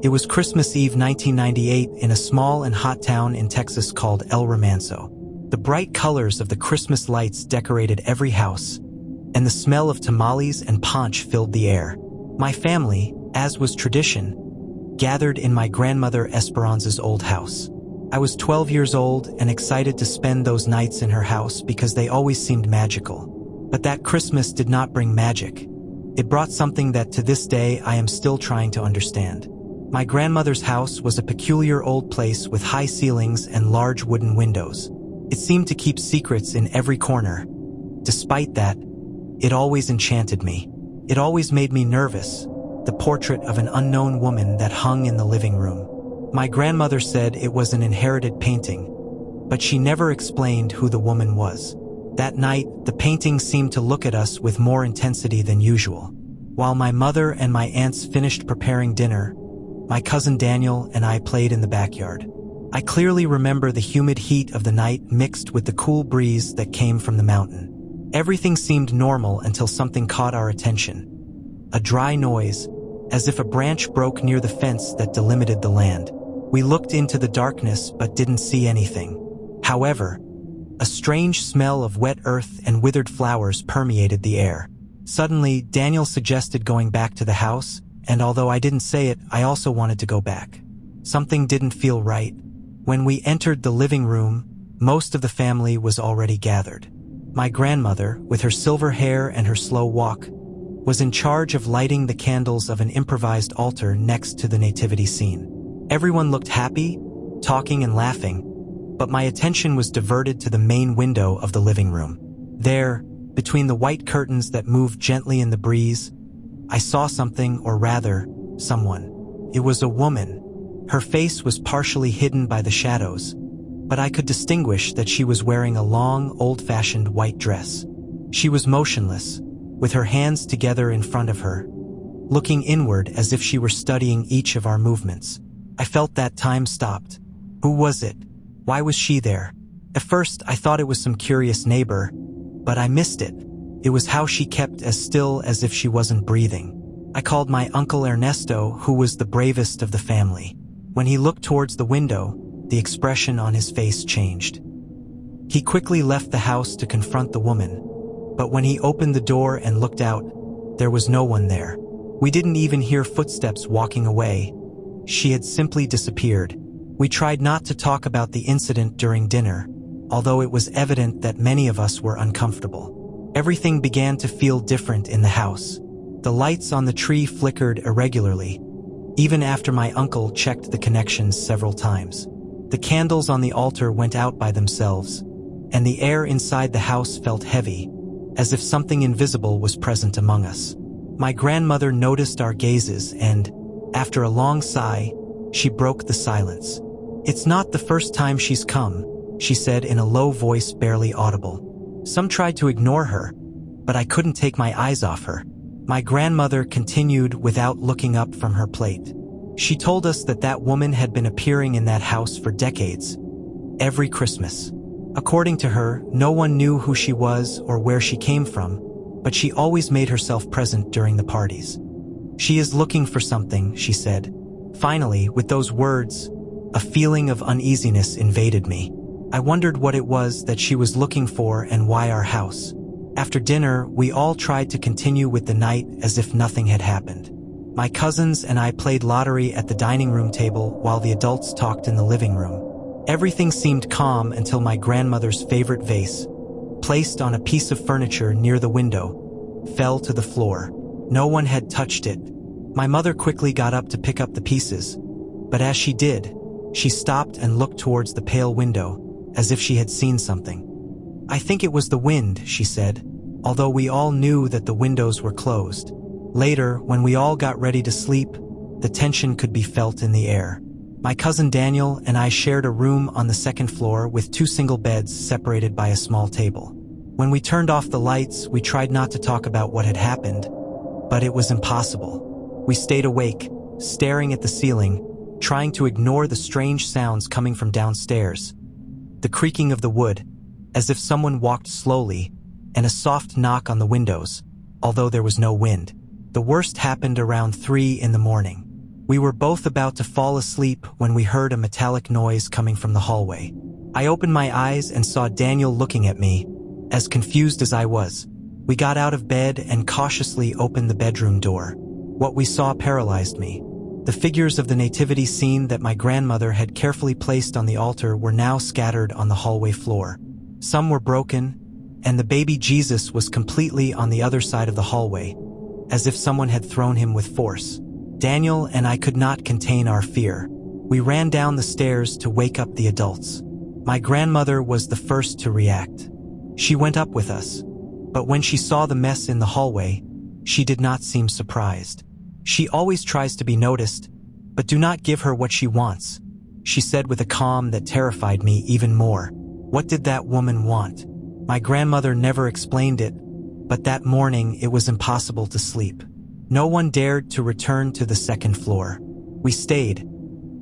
It was Christmas Eve 1998 in a small and hot town in Texas called El Romanzo. The bright colors of the Christmas lights decorated every house, and the smell of tamales and punch filled the air. My family, as was tradition, gathered in my grandmother Esperanza's old house. I was 12 years old and excited to spend those nights in her house because they always seemed magical. But that Christmas did not bring magic. It brought something that to this day I am still trying to understand. My grandmother's house was a peculiar old place with high ceilings and large wooden windows. It seemed to keep secrets in every corner. Despite that, it always enchanted me. It always made me nervous, the portrait of an unknown woman that hung in the living room. My grandmother said it was an inherited painting, but she never explained who the woman was. That night, the painting seemed to look at us with more intensity than usual. While my mother and my aunts finished preparing dinner, my cousin Daniel and I played in the backyard. I clearly remember the humid heat of the night mixed with the cool breeze that came from the mountain. Everything seemed normal until something caught our attention. A dry noise, as if a branch broke near the fence that delimited the land. We looked into the darkness but didn't see anything. However, a strange smell of wet earth and withered flowers permeated the air. Suddenly, Daniel suggested going back to the house, and although I didn't say it, I also wanted to go back. Something didn't feel right. When we entered the living room, most of the family was already gathered. My grandmother, with her silver hair and her slow walk, was in charge of lighting the candles of an improvised altar next to the nativity scene. Everyone looked happy, talking and laughing, but my attention was diverted to the main window of the living room. There, between the white curtains that moved gently in the breeze, I saw something, or rather, someone. It was a woman. Her face was partially hidden by the shadows, but I could distinguish that she was wearing a long, old-fashioned white dress. She was motionless, with her hands together in front of her, looking inward as if she were studying each of our movements. I felt that time stopped. Who was it? Why was she there? At first, I thought it was some curious neighbor, but I missed it. It was how she kept as still as if she wasn't breathing. I called my uncle Ernesto, who was the bravest of the family. When he looked towards the window, the expression on his face changed. He quickly left the house to confront the woman, but when he opened the door and looked out, there was no one there. We didn't even hear footsteps walking away. She had simply disappeared. We tried not to talk about the incident during dinner, although it was evident that many of us were uncomfortable. Everything began to feel different in the house. The lights on the tree flickered irregularly, even after my uncle checked the connections several times. The candles on the altar went out by themselves, and the air inside the house felt heavy, as if something invisible was present among us. My grandmother noticed our gazes and, after a long sigh, she broke the silence. "It's not the first time she's come," she said in a low voice barely audible. Some tried to ignore her, but I couldn't take my eyes off her. My grandmother continued without looking up from her plate. She told us that that woman had been appearing in that house for decades, every Christmas. According to her, no one knew who she was or where she came from, but she always made herself present during the parties. "She is looking for something," she said. Finally, with those words, a feeling of uneasiness invaded me. I wondered what it was that she was looking for and why our house. After dinner, we all tried to continue with the night as if nothing had happened. My cousins and I played lottery at the dining room table while the adults talked in the living room. Everything seemed calm until my grandmother's favorite vase, placed on a piece of furniture near the window, fell to the floor. No one had touched it. My mother quickly got up to pick up the pieces, but as she did, she stopped and looked towards the pale window, as if she had seen something. "I think it was the wind," she said, although we all knew that the windows were closed. Later, when we all got ready to sleep, the tension could be felt in the air. My cousin Daniel and I shared a room on the second floor with 2 single beds separated by a small table. When we turned off the lights, we tried not to talk about what had happened, but it was impossible. We stayed awake, staring at the ceiling, trying to ignore the strange sounds coming from downstairs. The creaking of the wood, as if someone walked slowly, and a soft knock on the windows, although there was no wind. The worst happened around 3 in the morning. We were both about to fall asleep when we heard a metallic noise coming from the hallway. I opened my eyes and saw Daniel looking at me, as confused as I was. We got out of bed and cautiously opened the bedroom door. What we saw paralyzed me. The figures of the nativity scene that my grandmother had carefully placed on the altar were now scattered on the hallway floor. Some were broken, and the baby Jesus was completely on the other side of the hallway, as if someone had thrown him with force. Daniel and I could not contain our fear. We ran down the stairs to wake up the adults. My grandmother was the first to react. She went up with us, but when she saw the mess in the hallway, she did not seem surprised. She always tries to be noticed, but do not give her what she wants, she said with a calm that terrified me even more. What did that woman want? My grandmother never explained it, but that morning it was impossible to sleep. No one dared to return to the second floor. We stayed,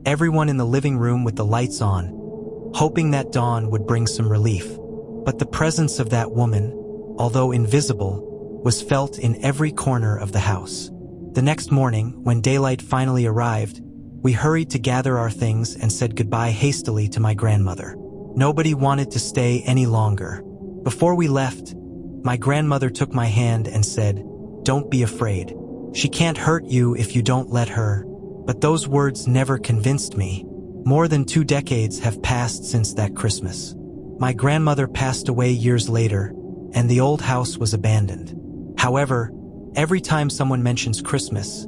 everyone in the living room with the lights on, hoping that dawn would bring some relief. But the presence of that woman, although invisible, was felt in every corner of the house. The next morning, when daylight finally arrived, we hurried to gather our things and said goodbye hastily to my grandmother. Nobody wanted to stay any longer. Before we left, my grandmother took my hand and said, "Don't be afraid. She can't hurt you if you don't let her." But those words never convinced me. More than 2 decades have passed since that Christmas. My grandmother passed away years later, and the old house was abandoned. However, every time someone mentions Christmas,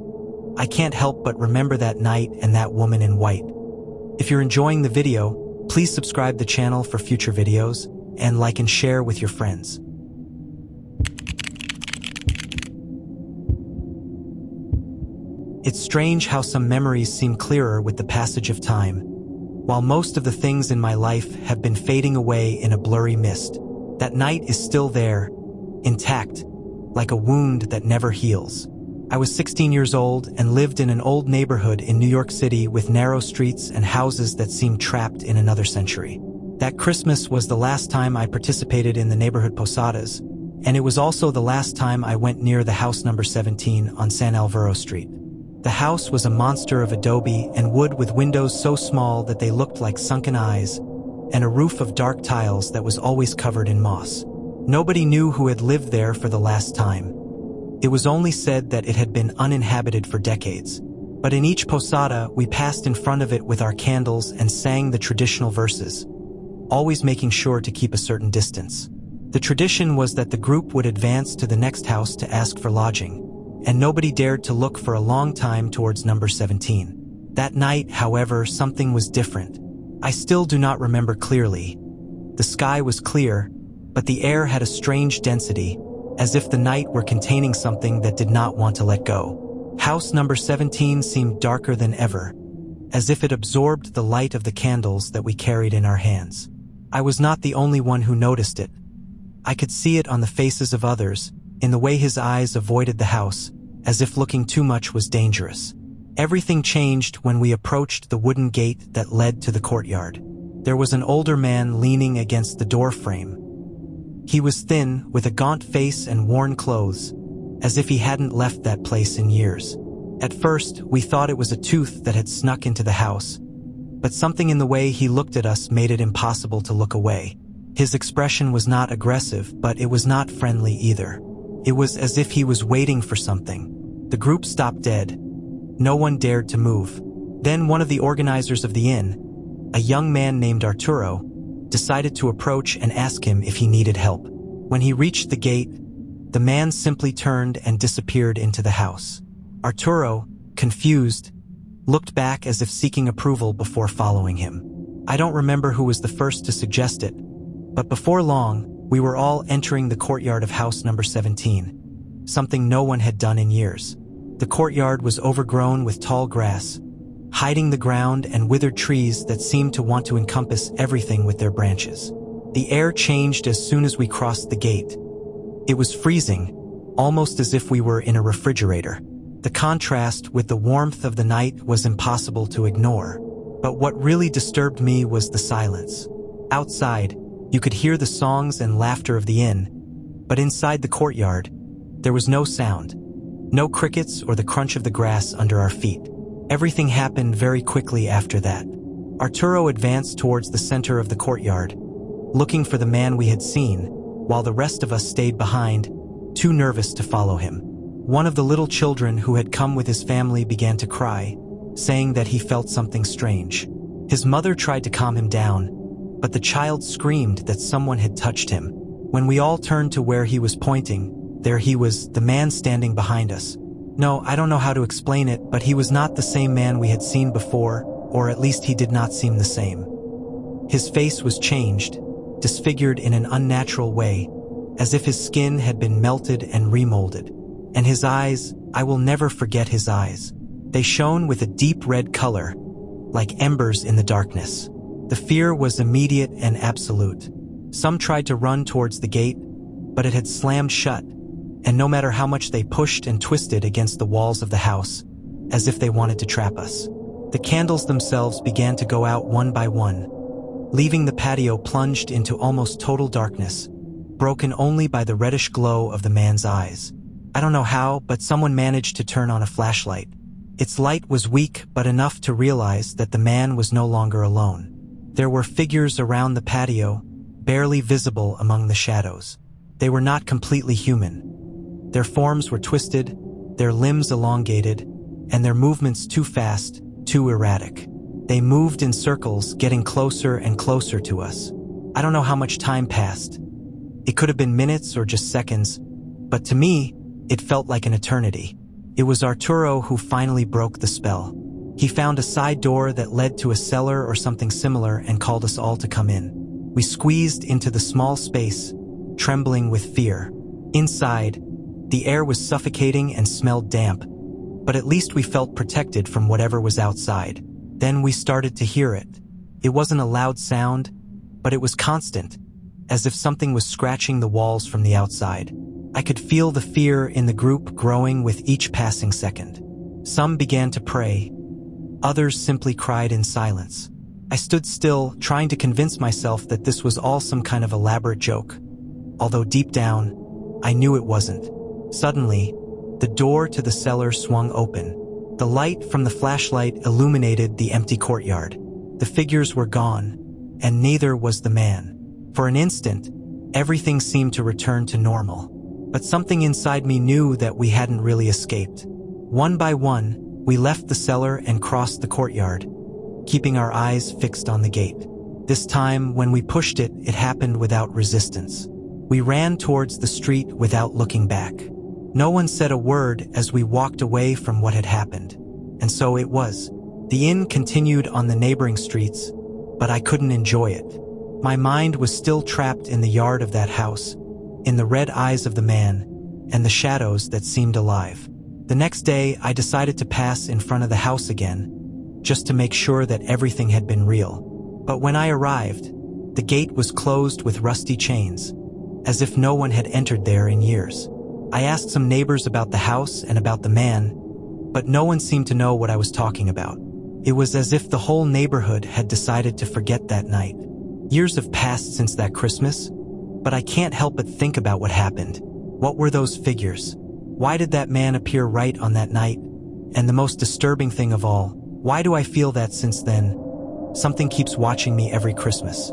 I can't help but remember that night and that woman in white. If you're enjoying the video, please subscribe the channel for future videos, and like and share with your friends. It's strange how some memories seem clearer with the passage of time, while most of the things in my life have been fading away in a blurry mist. That night is still there, intact, like a wound that never heals. I was 16 years old and lived in an old neighborhood in New York City with narrow streets and houses that seemed trapped in another century. That Christmas was the last time I participated in the neighborhood posadas, and it was also the last time I went near the house number 17 on San Alvaro Street. The house was a monster of adobe and wood with windows so small that they looked like sunken eyes, and a roof of dark tiles that was always covered in moss. Nobody knew who had lived there for the last time. It was only said that it had been uninhabited for decades. But in each posada, we passed in front of it with our candles and sang the traditional verses, always making sure to keep a certain distance. The tradition was that the group would advance to the next house to ask for lodging, and nobody dared to look for a long time towards number 17. That night, however, something was different. I still do not remember clearly. The sky was clear, but the air had a strange density, as if the night were containing something that did not want to let go. House number 17 seemed darker than ever, as if it absorbed the light of the candles that we carried in our hands. I was not the only one who noticed it. I could see it on the faces of others, in the way his eyes avoided the house, as if looking too much was dangerous. Everything changed when we approached the wooden gate that led to the courtyard. There was an older man leaning against the door frame. He was thin, with a gaunt face and worn clothes, as if he hadn't left that place in years. At first, we thought it was a tooth that had snuck into the house, but something in the way he looked at us made it impossible to look away. His expression was not aggressive, but it was not friendly either. It was as if he was waiting for something. The group stopped dead. No one dared to move. Then one of the organizers of the inn, a young man named Arturo, decided to approach and ask him if he needed help. When he reached the gate, the man simply turned and disappeared into the house. Arturo, confused, looked back as if seeking approval before following him. I don't remember who was the first to suggest it, but before long, we were all entering the courtyard of house number 17, something no one had done in years. The courtyard was overgrown with tall grass, hiding the ground and withered trees that seemed to want to encompass everything with their branches. The air changed as soon as we crossed the gate. It was freezing, almost as if we were in a refrigerator. The contrast with the warmth of the night was impossible to ignore. But what really disturbed me was the silence. Outside, you could hear the songs and laughter of the inn, but inside the courtyard, there was no sound, no crickets or the crunch of the grass under our feet. Everything happened very quickly after that. Arturo advanced towards the center of the courtyard, looking for the man we had seen, while the rest of us stayed behind, too nervous to follow him. One of the little children who had come with his family began to cry, saying that he felt something strange. His mother tried to calm him down, but the child screamed that someone had touched him. When we all turned to where he was pointing, there he was, the man standing behind us. No, I don't know how to explain it, but he was not the same man we had seen before, or at least he did not seem the same. His face was changed, disfigured in an unnatural way, as if his skin had been melted and remolded. And his eyes, I will never forget his eyes. They shone with a deep red color, like embers in the darkness. The fear was immediate and absolute. Some tried to run towards the gate, but it had slammed shut, and no matter how much they pushed and twisted against the walls of the house, as if they wanted to trap us. The candles themselves began to go out one by one, leaving the patio plunged into almost total darkness, broken only by the reddish glow of the man's eyes. I don't know how, but someone managed to turn on a flashlight. Its light was weak, but enough to realize that the man was no longer alone. There were figures around the patio, barely visible among the shadows. They were not completely human. Their forms were twisted, their limbs elongated, and their movements too fast, too erratic. They moved in circles, getting closer and closer to us. I don't know how much time passed. It could have been minutes or just seconds, but to me, it felt like an eternity. It was Arturo who finally broke the spell. He found a side door that led to a cellar or something similar and called us all to come in. We squeezed into the small space, trembling with fear. Inside, the air was suffocating and smelled damp, but at least we felt protected from whatever was outside. Then we started to hear it. It wasn't a loud sound, but it was constant, as if something was scratching the walls from the outside. I could feel the fear in the group growing with each passing second. Some began to pray. Others simply cried in silence. I stood still, trying to convince myself that this was all some kind of elaborate joke, although deep down, I knew it wasn't. Suddenly, the door to the cellar swung open. The light from the flashlight illuminated the empty courtyard. The figures were gone, and neither was the man. For an instant, everything seemed to return to normal. But something inside me knew that we hadn't really escaped. One by one, we left the cellar and crossed the courtyard, keeping our eyes fixed on the gate. This time, when we pushed it, it happened without resistance. We ran towards the street without looking back. No one said a word as we walked away from what had happened. And so it was. The inn continued on the neighboring streets, but I couldn't enjoy it. My mind was still trapped in the yard of that house, in the red eyes of the man, and the shadows that seemed alive. The next day, I decided to pass in front of the house again, just to make sure that everything had been real. But when I arrived, the gate was closed with rusty chains, as if no one had entered there in years. I asked some neighbors about the house and about the man, but no one seemed to know what I was talking about. It was as if the whole neighborhood had decided to forget that night. Years have passed since that Christmas, but I can't help but think about what happened. What were those figures? Why did that man appear right on that night? And the most disturbing thing of all, why do I feel that since then, something keeps watching me every Christmas?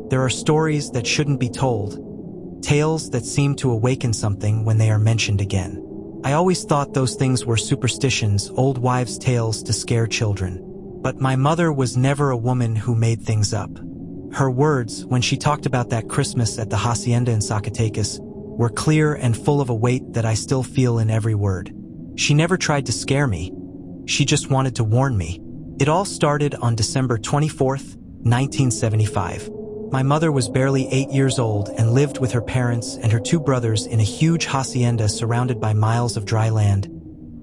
There are stories that shouldn't be told, tales that seem to awaken something when they are mentioned again. I always thought those things were superstitions, old wives' tales to scare children. But my mother was never a woman who made things up. Her words, when she talked about that Christmas at the hacienda in Zacatecas, were clear and full of a weight that I still feel in every word. She never tried to scare me. She just wanted to warn me. It all started on December 24th, 1975. My mother was barely 8 years old and lived with her parents and her 2 brothers in a huge hacienda surrounded by miles of dry land,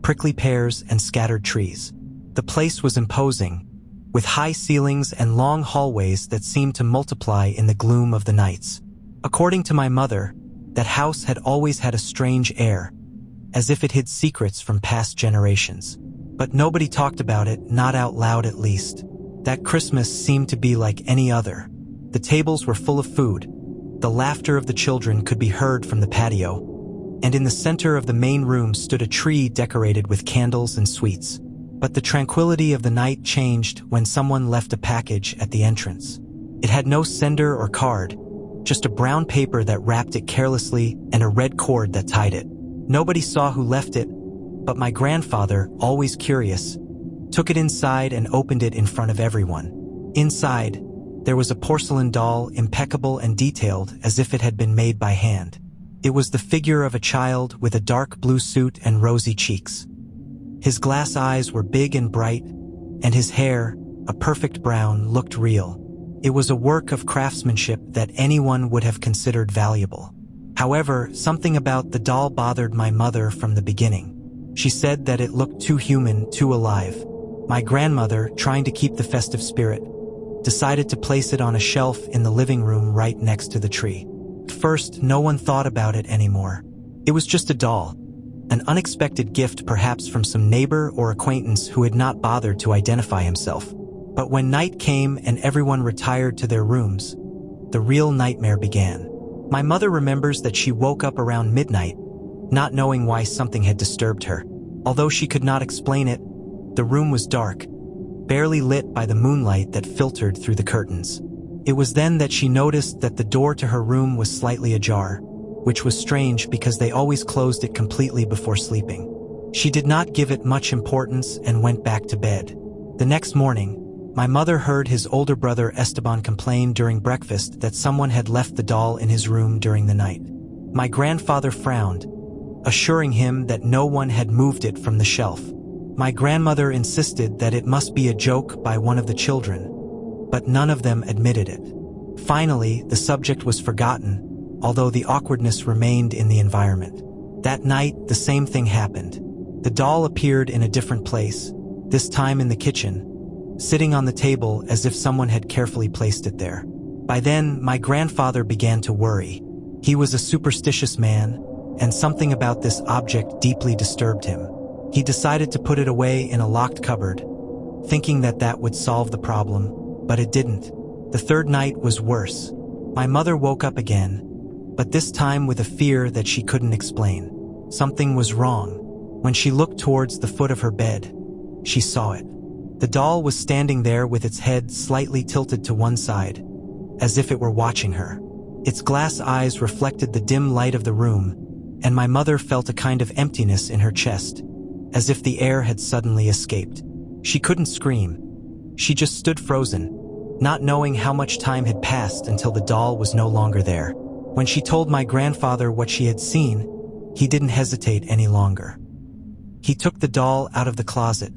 prickly pears, and scattered trees. The place was imposing, with high ceilings and long hallways that seemed to multiply in the gloom of the nights. According to my mother, that house had always had a strange air, as if it hid secrets from past generations. But nobody talked about it, not out loud at least. That Christmas seemed to be like any other. The tables were full of food, The laughter of the children could be heard from the patio, and in the center of the main room stood a tree decorated with candles and sweets. But the tranquility of the night changed when someone left a package at the entrance. It had no sender or card, just a brown paper that wrapped it carelessly and a red cord that tied it. Nobody saw who left it, but my grandfather, always curious, took it inside and opened it in front of everyone. Inside, there was a porcelain doll, impeccable and detailed as if it had been made by hand. It was the figure of a child with a dark blue suit and rosy cheeks. His glass eyes were big and bright, and his hair, a perfect brown, looked real. It was a work of craftsmanship that anyone would have considered valuable. However, something about the doll bothered my mother from the beginning. She said that it looked too human, too alive. My grandmother, trying to keep the festive spirit, decided to place it on a shelf in the living room right next to the tree. At first, no one thought about it anymore. It was just a doll, an unexpected gift perhaps from some neighbor or acquaintance who had not bothered to identify himself. But when night came and everyone retired to their rooms, the real nightmare began. My mother remembers that she woke up around midnight, not knowing why something had disturbed her. Although she could not explain it, the room was dark, barely lit by the moonlight that filtered through the curtains. It was then that she noticed that the door to her room was slightly ajar, which was strange because they always closed it completely before sleeping. She did not give it much importance and went back to bed. The next morning, my mother heard his older brother Esteban complain during breakfast that someone had left the doll in his room during the night. My grandfather frowned, assuring him that no one had moved it from the shelf. My grandmother insisted that it must be a joke by one of the children, but none of them admitted it. Finally, the subject was forgotten, although the awkwardness remained in the environment. That night, the same thing happened. The doll appeared in a different place, this time in the kitchen, sitting on the table as if someone had carefully placed it there. By then, my grandfather began to worry. He was a superstitious man, and something about this object deeply disturbed him. He decided to put it away in a locked cupboard, thinking that that would solve the problem, but it didn't. The third night was worse. My mother woke up again, but this time with a fear that she couldn't explain. Something was wrong. When she looked towards the foot of her bed, she saw it. The doll was standing there with its head slightly tilted to one side, as if it were watching her. Its glass eyes reflected the dim light of the room, and my mother felt a kind of emptiness in her chest, as if the air had suddenly escaped. She couldn't scream. She just stood frozen, not knowing how much time had passed until the doll was no longer there. When she told my grandfather what she had seen, he didn't hesitate any longer. He took the doll out of the closet,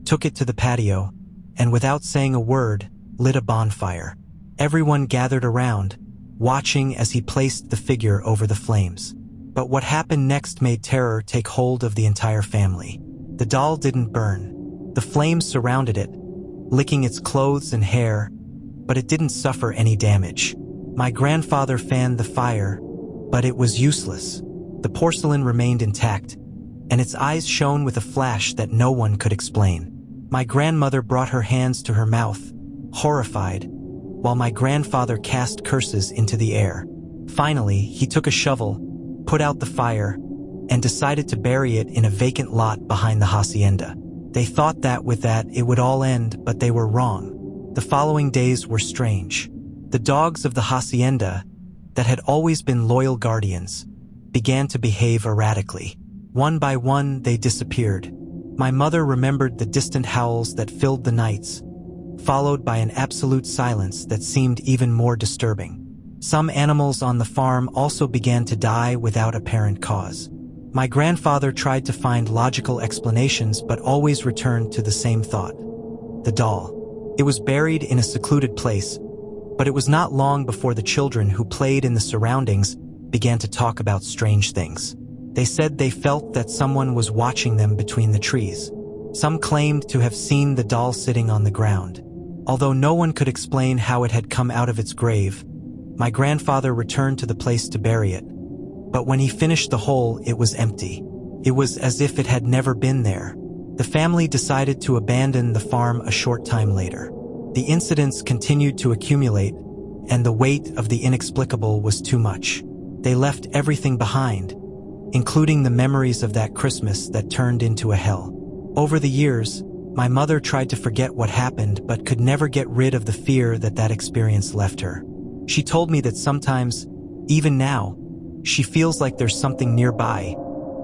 took it to the patio, and without saying a word, lit a bonfire. Everyone gathered around, watching as he placed the figure over the flames. But what happened next made terror take hold of the entire family. The doll didn't burn. The flames surrounded it, licking its clothes and hair, but it didn't suffer any damage. My grandfather fanned the fire, but it was useless. The porcelain remained intact, and its eyes shone with a flash that no one could explain. My grandmother brought her hands to her mouth, horrified, while my grandfather cast curses into the air. Finally, he took a shovel, put out the fire, and decided to bury it in a vacant lot behind the hacienda. They thought that with that it would all end, but they were wrong. The following days were strange. The dogs of the hacienda, that had always been loyal guardians, began to behave erratically. One by one, they disappeared. My mother remembered the distant howls that filled the nights, followed by an absolute silence that seemed even more disturbing. Some animals on the farm also began to die without apparent cause. My grandfather tried to find logical explanations but always returned to the same thought: the doll. It was buried in a secluded place, but it was not long before the children who played in the surroundings began to talk about strange things. They said they felt that someone was watching them between the trees. Some claimed to have seen the doll sitting on the ground. Although no one could explain how it had come out of its grave, my grandfather returned to the place to bury it. But when he finished the hole, it was empty. It was as if it had never been there. The family decided to abandon the farm a short time later. The incidents continued to accumulate, and the weight of the inexplicable was too much. They left everything behind, including the memories of that Christmas that turned into a hell. Over the years, my mother tried to forget what happened but could never get rid of the fear that experience left her. She told me that sometimes, even now, she feels like there's something nearby,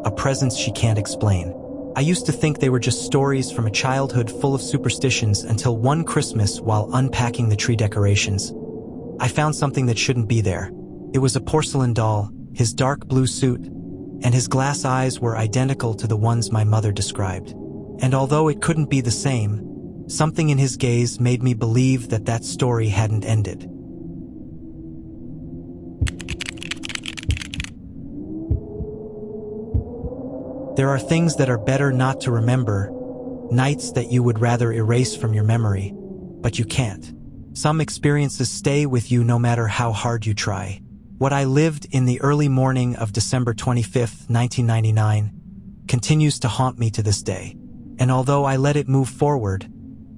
a presence she can't explain. I used to think they were just stories from a childhood full of superstitions until one Christmas, while unpacking the tree decorations, I found something that shouldn't be there. It was a porcelain doll, his dark blue suit, and his glass eyes were identical to the ones my mother described. And although it couldn't be the same, something in his gaze made me believe that story hadn't ended. There are things that are better not to remember, nights that you would rather erase from your memory, but you can't. Some experiences stay with you no matter how hard you try. What I lived in the early morning of December 25th, 1999, continues to haunt me to this day. And although I let it move forward,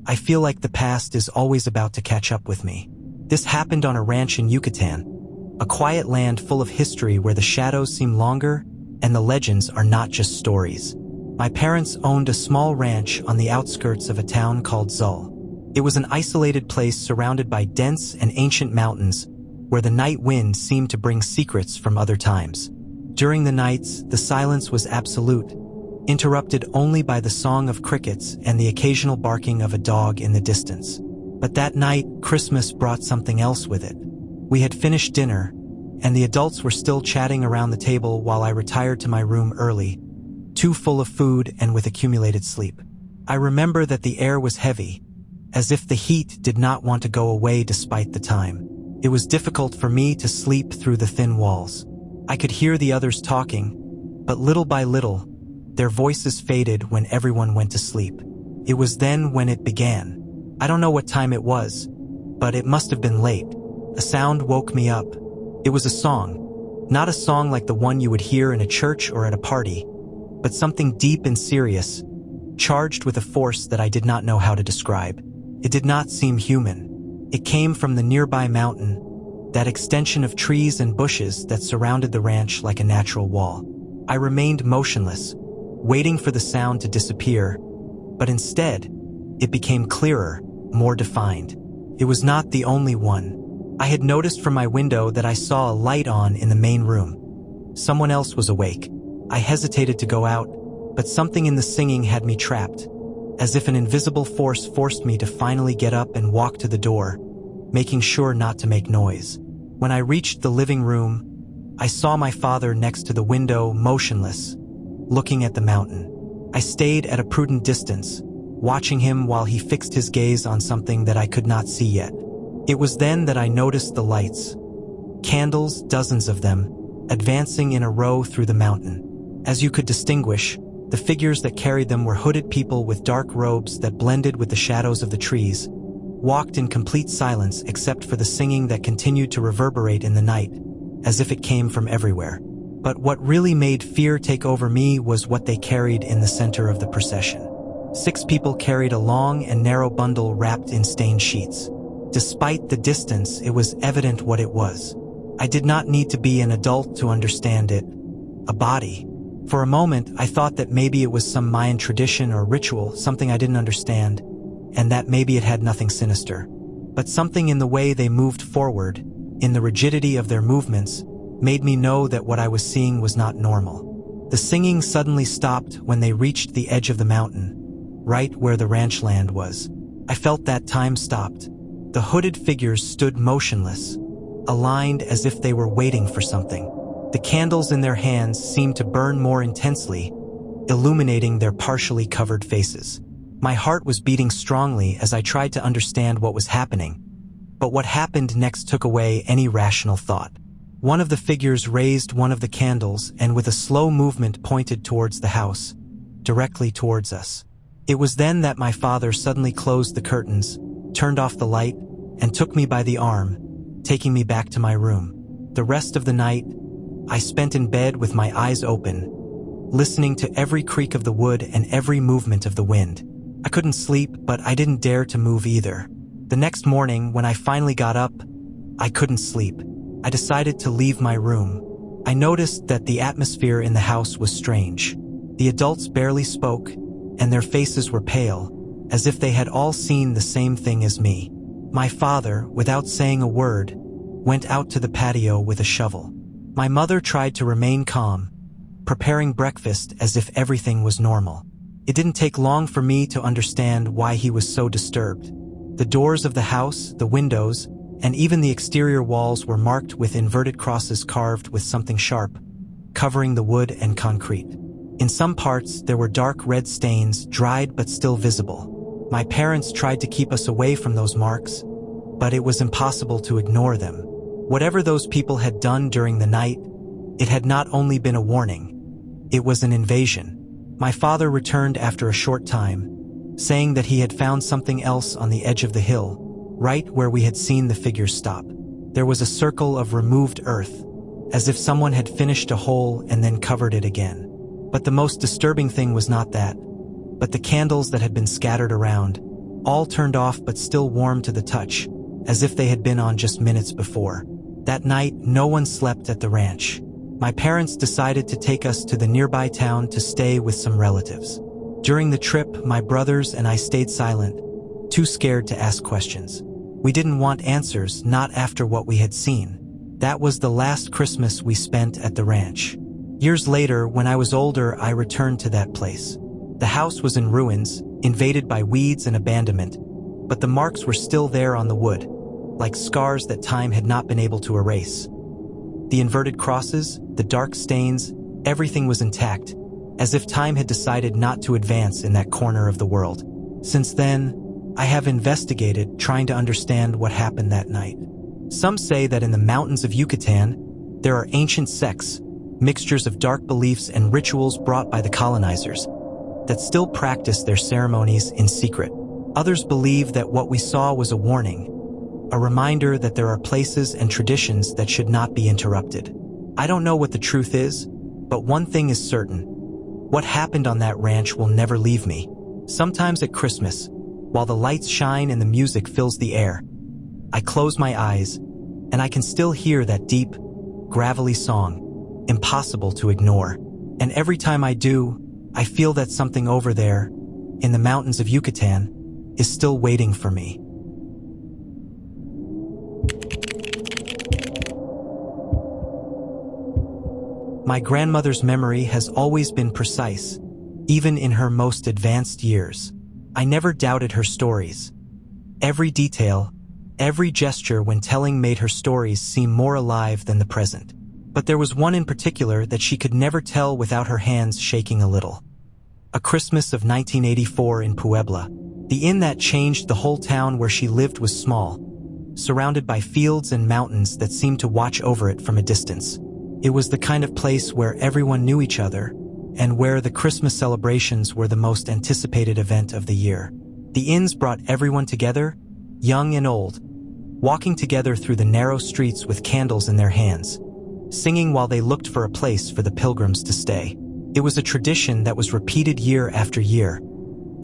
I feel like the past is always about to catch up with me. This happened on a ranch in Yucatan, a quiet land full of history where the shadows seem longer and the legends are not just stories. My parents owned a small ranch on the outskirts of a town called Zul. It was an isolated place surrounded by dense and ancient mountains where the night wind seemed to bring secrets from other times. During the nights, the silence was absolute, interrupted only by the song of crickets and the occasional barking of a dog in the distance. But that night, Christmas brought something else with it. We had finished dinner, and the adults were still chatting around the table while I retired to my room early, too full of food and with accumulated sleep. I remember that the air was heavy, as if the heat did not want to go away despite the time. It was difficult for me to sleep through the thin walls. I could hear the others talking, but little by little, their voices faded when everyone went to sleep. It was then when it began. I don't know what time it was, but it must have been late. A sound woke me up. It was a song, not a song like the one you would hear in a church or at a party, but something deep and serious, charged with a force that I did not know how to describe. It did not seem human. It came from the nearby mountain, that extension of trees and bushes that surrounded the ranch like a natural wall. I remained motionless, waiting for the sound to disappear, but instead, it became clearer, more defined. It was not the only one. I had noticed from my window that I saw a light on in the main room. Someone else was awake. I hesitated to go out, but something in the singing had me trapped, as if an invisible force forced me to finally get up and walk to the door, making sure not to make noise. When I reached the living room, I saw my father next to the window, motionless, looking at the mountain. I stayed at a prudent distance, watching him while he fixed his gaze on something that I could not see yet. It was then that I noticed the lights. Candles, dozens of them, advancing in a row through the mountain. As you could distinguish, the figures that carried them were hooded people with dark robes that blended with the shadows of the trees, walked in complete silence except for the singing that continued to reverberate in the night, as if it came from everywhere. But what really made fear take over me was what they carried in the center of the procession. 6 people carried a long and narrow bundle wrapped in stained sheets. Despite the distance, it was evident what it was. I did not need to be an adult to understand it. A body. For a moment, I thought that maybe it was some Mayan tradition or ritual, something I didn't understand, and that maybe it had nothing sinister. But something in the way they moved forward, in the rigidity of their movements, made me know that what I was seeing was not normal. The singing suddenly stopped when they reached the edge of the mountain, right where the ranch land was. I felt that time stopped. The hooded figures stood motionless, aligned as if they were waiting for something. The candles in their hands seemed to burn more intensely, illuminating their partially covered faces. My heart was beating strongly as I tried to understand what was happening, but what happened next took away any rational thought. One of the figures raised one of the candles and with a slow movement pointed towards the house, directly towards us. It was then that my father suddenly closed the curtains, turned off the light, and took me by the arm, taking me back to my room. The rest of the night, I spent in bed with my eyes open, listening to every creak of the wood and every movement of the wind. I couldn't sleep, but I didn't dare to move either. The next morning, when I finally got up, I couldn't sleep. I decided to leave my room. I noticed that the atmosphere in the house was strange. The adults barely spoke, and their faces were pale, as if they had all seen the same thing as me. My father, without saying a word, went out to the patio with a shovel. My mother tried to remain calm, preparing breakfast as if everything was normal. It didn't take long for me to understand why he was so disturbed. The doors of the house, the windows, and even the exterior walls were marked with inverted crosses carved with something sharp, covering the wood and concrete. In some parts, there were dark red stains, dried but still visible. My parents tried to keep us away from those marks, but it was impossible to ignore them. Whatever those people had done during the night, it had not only been a warning, it was an invasion. My father returned after a short time, saying that he had found something else on the edge of the hill, right where we had seen the figures stop. There was a circle of removed earth, as if someone had finished a hole and then covered it again. But the most disturbing thing was not that, but the candles that had been scattered around, all turned off but still warm to the touch, as if they had been on just minutes before. That night, no one slept at the ranch. My parents decided to take us to the nearby town to stay with some relatives. During the trip, my brothers and I stayed silent, too scared to ask questions. We didn't want answers, not after what we had seen. That was the last Christmas we spent at the ranch. Years later, when I was older, I returned to that place. The house was in ruins, invaded by weeds and abandonment, but the marks were still there on the wood, like scars that time had not been able to erase. The inverted crosses, the dark stains, everything was intact, as if time had decided not to advance in that corner of the world. Since then, I have investigated, trying to understand what happened that night. Some say that in the mountains of Yucatan, there are ancient sects, mixtures of dark beliefs and rituals brought by the colonizers, that still practice their ceremonies in secret. Others believe that what we saw was a warning, a reminder that there are places and traditions that should not be interrupted. I don't know what the truth is, but one thing is certain. What happened on that ranch will never leave me. Sometimes at Christmas, while the lights shine and the music fills the air, I close my eyes, and I can still hear that deep, gravelly song, impossible to ignore. And every time I do, I feel that something over there, in the mountains of Yucatan, is still waiting for me. My grandmother's memory has always been precise, even in her most advanced years. I never doubted her stories. Every detail, every gesture when telling made her stories seem more alive than the present. But there was one in particular that she could never tell without her hands shaking a little. A Christmas of 1984 in Puebla. The inn that changed the whole town where she lived was small, surrounded by fields and mountains that seemed to watch over it from a distance. It was the kind of place where everyone knew each other, and where the Christmas celebrations were the most anticipated event of the year. The inns brought everyone together, young and old, walking together through the narrow streets with candles in their hands, singing while they looked for a place for the pilgrims to stay. It was a tradition that was repeated year after year,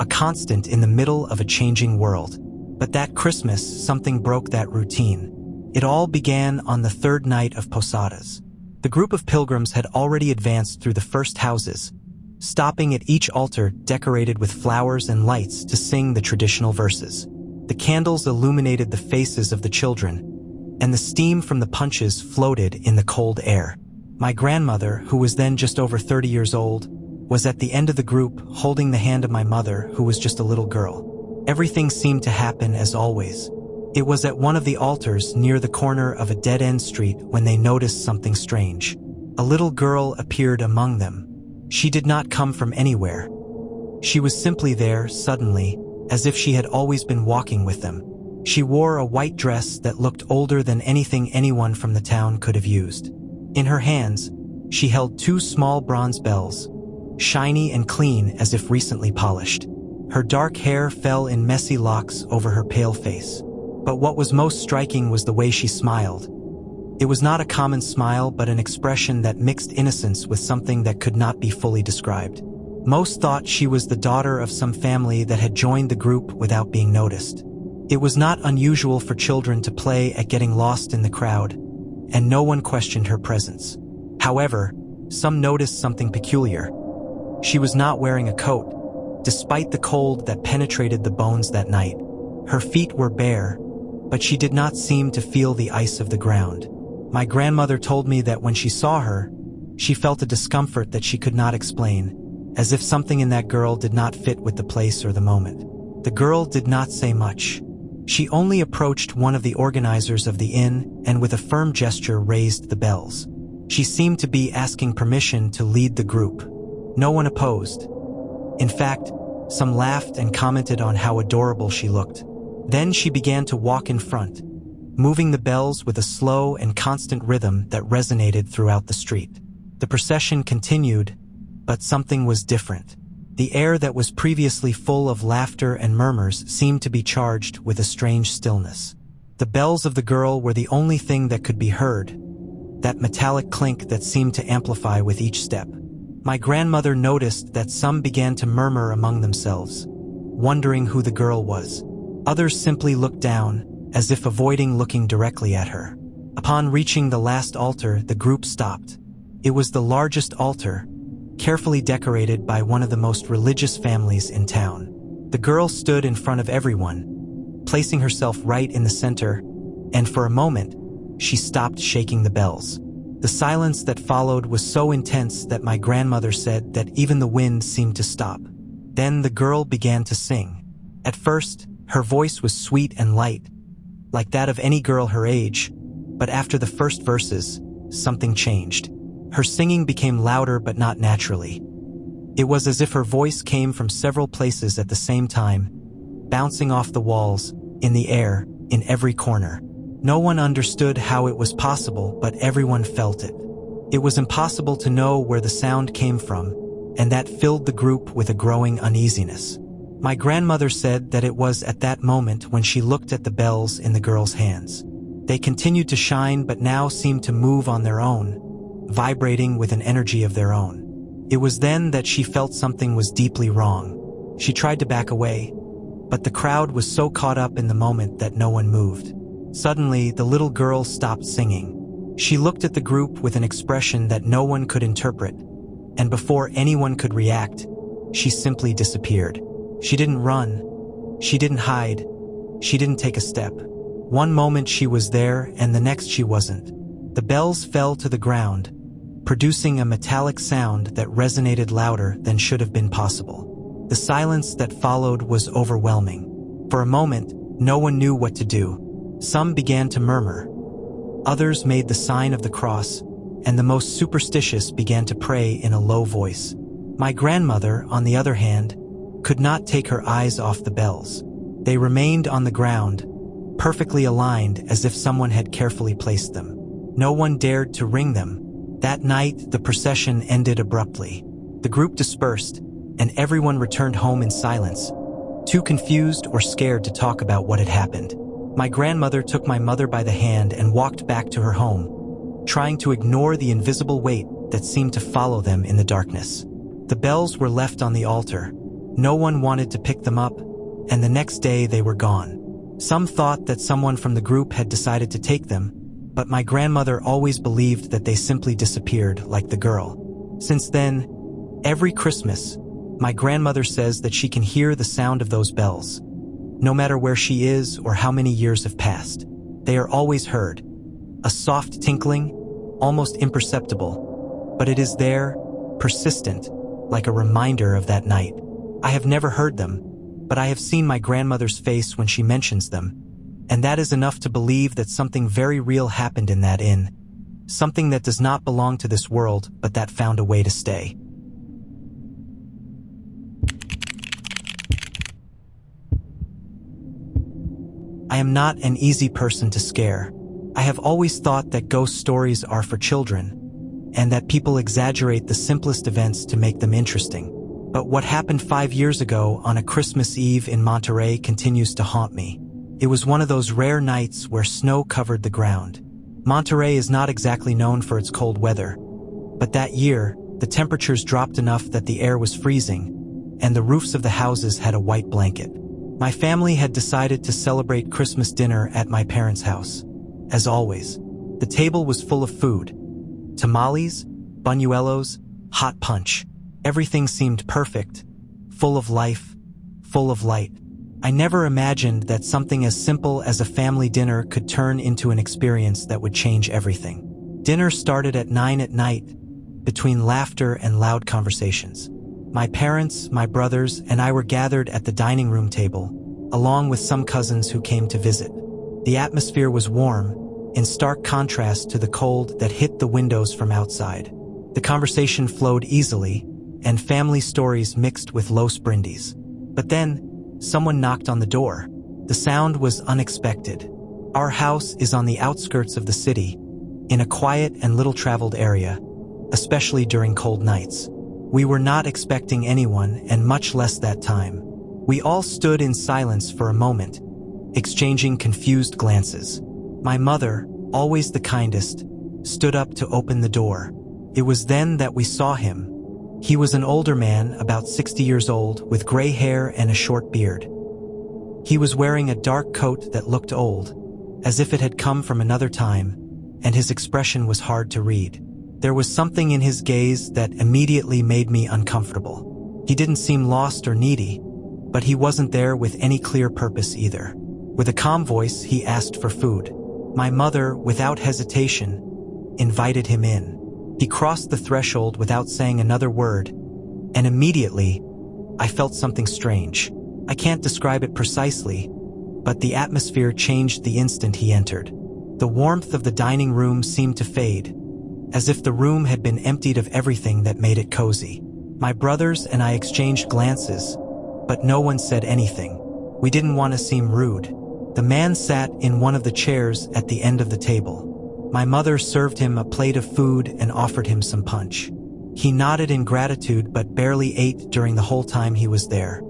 a constant in the middle of a changing world. But that Christmas, something broke that routine. It all began on the third night of Posadas. The group of pilgrims had already advanced through the first houses, stopping at each altar decorated with flowers and lights to sing the traditional verses. The candles illuminated the faces of the children, and the steam from the punches floated in the cold air. My grandmother, who was then just over 30 years old, was at the end of the group holding the hand of my mother, who was just a little girl. Everything seemed to happen as always. It was at one of the altars near the corner of a dead-end street when they noticed something strange. A little girl appeared among them. She did not come from anywhere. She was simply there, suddenly, as if she had always been walking with them. She wore a white dress that looked older than anything anyone from the town could have used. In her hands, she held two small bronze bells, shiny and clean as if recently polished. Her dark hair fell in messy locks over her pale face. But what was most striking was the way she smiled. It was not a common smile, but an expression that mixed innocence with something that could not be fully described. Most thought she was the daughter of some family that had joined the group without being noticed. It was not unusual for children to play at getting lost in the crowd, and no one questioned her presence. However, some noticed something peculiar. She was not wearing a coat, despite the cold that penetrated the bones that night. Her feet were bare, but she did not seem to feel the ice of the ground. My grandmother told me that when she saw her, she felt a discomfort that she could not explain, as if something in that girl did not fit with the place or the moment. The girl did not say much. She only approached one of the organizers of the inn and with a firm gesture raised the bells. She seemed to be asking permission to lead the group. No one opposed. In fact, some laughed and commented on how adorable she looked. Then she began to walk in front, moving the bells with a slow and constant rhythm that resonated throughout the street. The procession continued, but something was different. The air that was previously full of laughter and murmurs seemed to be charged with a strange stillness. The bells of the girl were the only thing that could be heard, that metallic clink that seemed to amplify with each step. My grandmother noticed that some began to murmur among themselves, wondering who the girl was. Others simply looked down, as if avoiding looking directly at her. Upon reaching the last altar, the group stopped. It was the largest altar, carefully decorated by one of the most religious families in town. The girl stood in front of everyone, placing herself right in the center, and for a moment, she stopped shaking the bells. The silence that followed was so intense that my grandmother said that even the wind seemed to stop. Then the girl began to sing. At first, her voice was sweet and light, like that of any girl her age, but after the first verses, something changed. Her singing became louder but not naturally. It was as if her voice came from several places at the same time, bouncing off the walls, in the air, in every corner. No one understood how it was possible, but everyone felt it. It was impossible to know where the sound came from, and that filled the group with a growing uneasiness. My grandmother said that it was at that moment when she looked at the bells in the girl's hands. They continued to shine but now seemed to move on their own, vibrating with an energy of their own. It was then that she felt something was deeply wrong. She tried to back away, but the crowd was so caught up in the moment that no one moved. Suddenly, the little girl stopped singing. She looked at the group with an expression that no one could interpret, and before anyone could react, she simply disappeared. She didn't run. She didn't hide. She didn't take a step. One moment she was there, and the next she wasn't. The bells fell to the ground, producing a metallic sound that resonated louder than should have been possible. The silence that followed was overwhelming. For a moment, no one knew what to do. Some began to murmur. Others made the sign of the cross, and the most superstitious began to pray in a low voice. My grandmother, on the other hand, could not take her eyes off the bells. They remained on the ground, perfectly aligned as if someone had carefully placed them. No one dared to ring them. That night, the procession ended abruptly. The group dispersed, and everyone returned home in silence, too confused or scared to talk about what had happened. My grandmother took my mother by the hand and walked back to her home, trying to ignore the invisible weight that seemed to follow them in the darkness. The bells were left on the altar. No one wanted to pick them up, and the next day they were gone. Some thought that someone from the group had decided to take them, but my grandmother always believed that they simply disappeared like the girl. Since then, every Christmas, my grandmother says that she can hear the sound of those bells. No matter where she is or how many years have passed, they are always heard. A soft tinkling, almost imperceptible, but it is there, persistent, like a reminder of that night. I have never heard them, but I have seen my grandmother's face when she mentions them, and that is enough to believe that something very real happened in that inn, something that does not belong to this world but that found a way to stay. I am not an easy person to scare. I have always thought that ghost stories are for children, and that people exaggerate the simplest events to make them interesting. But what happened 5 years ago on a Christmas Eve in Monterey continues to haunt me. It was one of those rare nights where snow covered the ground. Monterey is not exactly known for its cold weather, but that year, the temperatures dropped enough that the air was freezing, and the roofs of the houses had a white blanket. My family had decided to celebrate Christmas dinner at my parents' house. As always, the table was full of food. Tamales, buñuelos, hot punch. Everything seemed perfect, full of life, full of light. I never imagined that something as simple as a family dinner could turn into an experience that would change everything. Dinner started at 9 at night, between laughter and loud conversations. My parents, my brothers, and I were gathered at the dining room table, along with some cousins who came to visit. The atmosphere was warm, in stark contrast to the cold that hit the windows from outside. The conversation flowed easily, and family stories mixed with los brindis. But then, someone knocked on the door. The sound was unexpected. Our house is on the outskirts of the city, in a quiet and little-traveled area, especially during cold nights. We were not expecting anyone, and much less that time. We all stood in silence for a moment, exchanging confused glances. My mother, always the kindest, stood up to open the door. It was then that we saw him. He was an older man, about 60 years old, with gray hair and a short beard. He was wearing a dark coat that looked old, as if it had come from another time, and his expression was hard to read. There was something in his gaze that immediately made me uncomfortable. He didn't seem lost or needy, but he wasn't there with any clear purpose either. With a calm voice, he asked for food. My mother, without hesitation, invited him in. He crossed the threshold without saying another word, and immediately, I felt something strange. I can't describe it precisely, but the atmosphere changed the instant he entered. The warmth of the dining room seemed to fade, as if the room had been emptied of everything that made it cozy. My brothers and I exchanged glances, but no one said anything. We didn't want to seem rude. The man sat in one of the chairs at the end of the table. My mother served him a plate of food and offered him some punch. He nodded in gratitude but barely ate during the whole time he was there.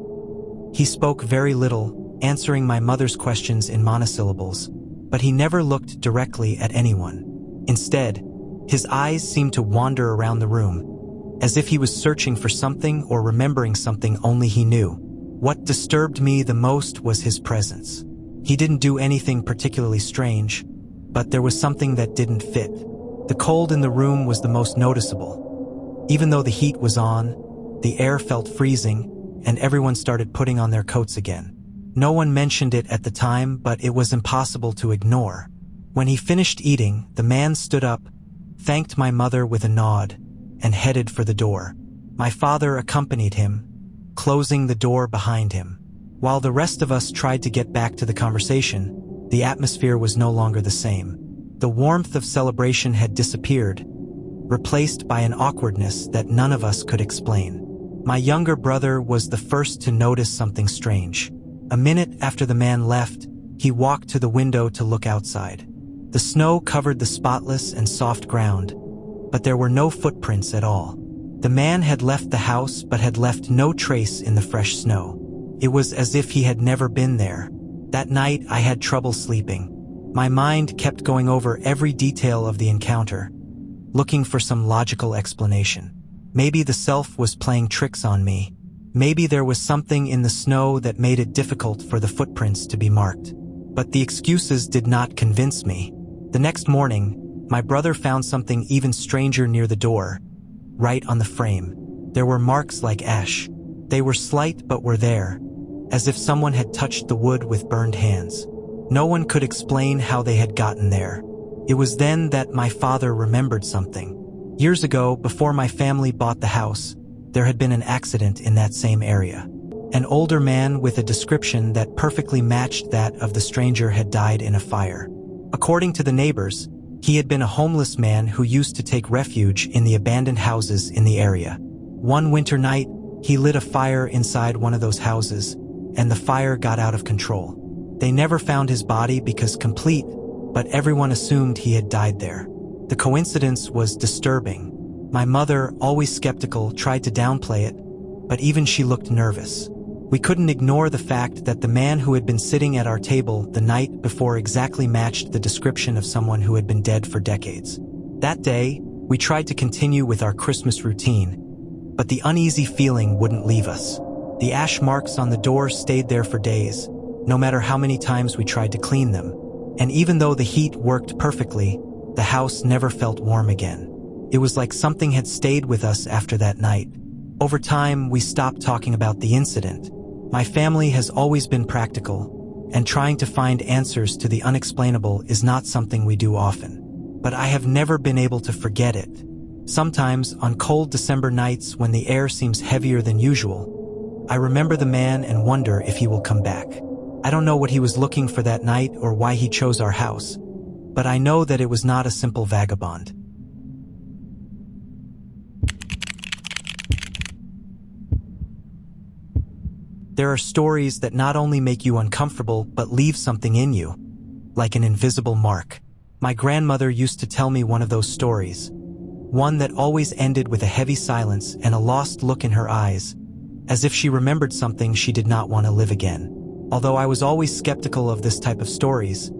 He spoke very little, answering my mother's questions in monosyllables, but he never looked directly at anyone. Instead, his eyes seemed to wander around the room, as if he was searching for something or remembering something only he knew. What disturbed me the most was his presence. He didn't do anything particularly strange, but there was something that didn't fit. The cold in the room was the most noticeable. Even though the heat was on, the air felt freezing, and everyone started putting on their coats again. No one mentioned it at the time, but it was impossible to ignore. When he finished eating, the man stood up, thanked my mother with a nod, and headed for the door. My father accompanied him, closing the door behind him. While the rest of us tried to get back to the conversation, the atmosphere was no longer the same. The warmth of celebration had disappeared, replaced by an awkwardness that none of us could explain. My younger brother was the first to notice something strange. A minute after the man left, he walked to the window to look outside. The snow covered the spotless and soft ground, but there were no footprints at all. The man had left the house but had left no trace in the fresh snow. It was as if he had never been there. That night, I had trouble sleeping. My mind kept going over every detail of the encounter, looking for some logical explanation. Maybe the self was playing tricks on me. Maybe there was something in the snow that made it difficult for the footprints to be marked. But the excuses did not convince me. The next morning, my brother found something even stranger near the door, right on the frame. There were marks like ash. They were slight but were there, as if someone had touched the wood with burned hands. No one could explain how they had gotten there. It was then that my father remembered something. Years ago, before my family bought the house, there had been an accident in that same area. An older man with a description that perfectly matched that of the stranger had died in a fire. According to the neighbors, he had been a homeless man who used to take refuge in the abandoned houses in the area. One winter night, he lit a fire inside one of those houses, and the fire got out of control. They never found his body because complete, but everyone assumed he had died there. The coincidence was disturbing. My mother, always skeptical, tried to downplay it, but even she looked nervous. We couldn't ignore the fact that the man who had been sitting at our table the night before exactly matched the description of someone who had been dead for decades. That day, we tried to continue with our Christmas routine, but the uneasy feeling wouldn't leave us. The ash marks on the doors stayed there for days, no matter how many times we tried to clean them. And even though the heat worked perfectly, the house never felt warm again. It was like something had stayed with us after that night. Over time, we stopped talking about the incident. My family has always been practical, and trying to find answers to the unexplainable is not something we do often. But I have never been able to forget it. Sometimes, on cold December nights when the air seems heavier than usual, I remember the man and wonder if he will come back. I don't know what he was looking for that night or why he chose our house, but I know that it was not a simple vagabond. There are stories that not only make you uncomfortable but leave something in you, like an invisible mark. My grandmother used to tell me one of those stories, one that always ended with a heavy silence and a lost look in her eyes, as if she remembered something she did not want to live again. Although I was always skeptical of this type of stories,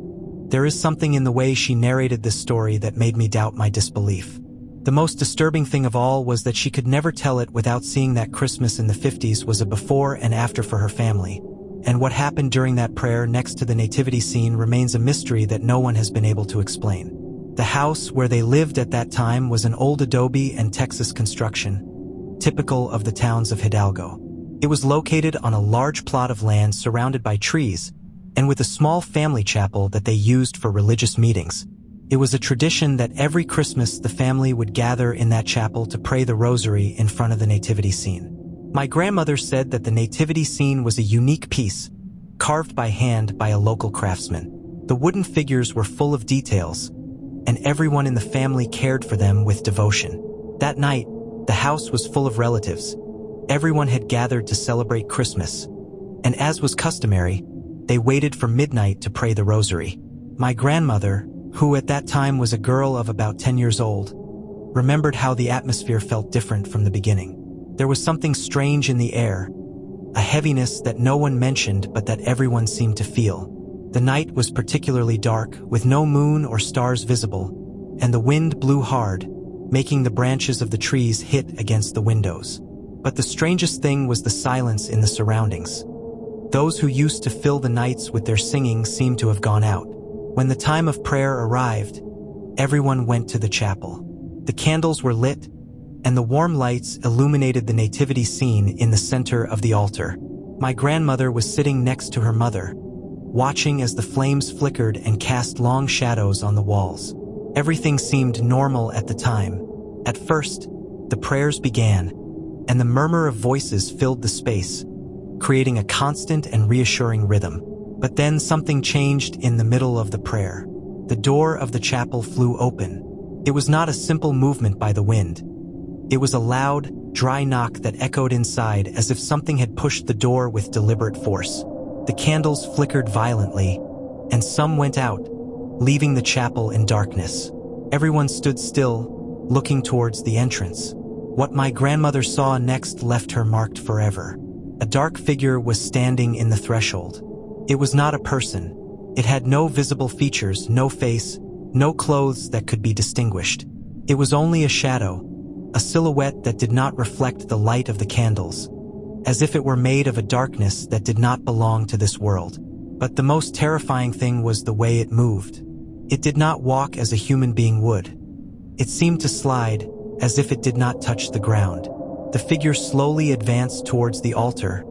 there is something in the way she narrated this story that made me doubt my disbelief. The most disturbing thing of all was that she could never tell it without seeing that Christmas in the 50s was a before and after for her family, and what happened during that prayer next to the nativity scene remains a mystery that no one has been able to explain. The house where they lived at that time was an old adobe and Texas construction, typical of the towns of Hidalgo. It was located on a large plot of land surrounded by trees, and with a small family chapel that they used for religious meetings. It was a tradition that every Christmas the family would gather in that chapel to pray the rosary in front of the nativity scene. My grandmother said that the nativity scene was a unique piece, carved by hand by a local craftsman. The wooden figures were full of details, and everyone in the family cared for them with devotion. That night, the house was full of relatives. Everyone had gathered to celebrate Christmas, and as was customary, they waited for midnight to pray the rosary. My grandmother, who at that time was a girl of about 10 years old, remembered how the atmosphere felt different from the beginning. There was something strange in the air, a heaviness that no one mentioned but that everyone seemed to feel. The night was particularly dark, with no moon or stars visible, and the wind blew hard, making the branches of the trees hit against the windows. But the strangest thing was the silence in the surroundings. Those who used to fill the nights with their singing seemed to have gone out. When the time of prayer arrived, everyone went to the chapel. The candles were lit, and the warm lights illuminated the nativity scene in the center of the altar. My grandmother was sitting next to her mother, watching as the flames flickered and cast long shadows on the walls. Everything seemed normal at the time. At first, the prayers began, and the murmur of voices filled the space, creating a constant and reassuring rhythm. But then something changed in the middle of the prayer. The door of the chapel flew open. It was not a simple movement by the wind. It was a loud, dry knock that echoed inside as if something had pushed the door with deliberate force. The candles flickered violently, and some went out, leaving the chapel in darkness. Everyone stood still, looking towards the entrance. What my grandmother saw next left her marked forever. A dark figure was standing in the threshold. It was not a person. It had no visible features, no face, no clothes that could be distinguished. It was only a shadow, a silhouette that did not reflect the light of the candles, as if it were made of a darkness that did not belong to this world. But the most terrifying thing was the way it moved. It did not walk as a human being would. It seemed to slide, as if it did not touch the ground. The figure slowly advanced towards the altar,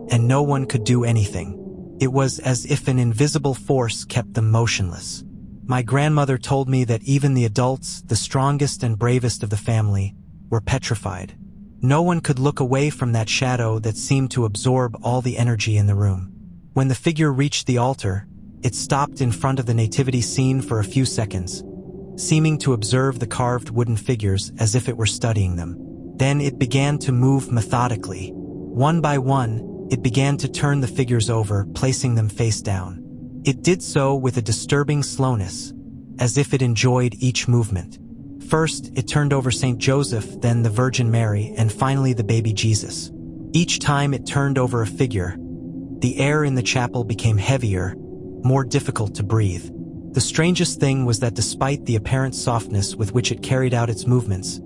and no one could do anything. It was as if an invisible force kept them motionless. My grandmother told me that even the adults, the strongest and bravest of the family, were petrified. No one could look away from that shadow that seemed to absorb all the energy in the room. When the figure reached the altar, it stopped in front of the nativity scene for a few seconds, seeming to observe the carved wooden figures as if it were studying them. Then it began to move methodically. One by one, it began to turn the figures over, placing them face down. It did so with a disturbing slowness, as if it enjoyed each movement. First, it turned over Saint Joseph, then the Virgin Mary, and finally the baby Jesus. Each time it turned over a figure, the air in the chapel became heavier, more difficult to breathe. The strangest thing was that despite the apparent softness with which it carried out its movements,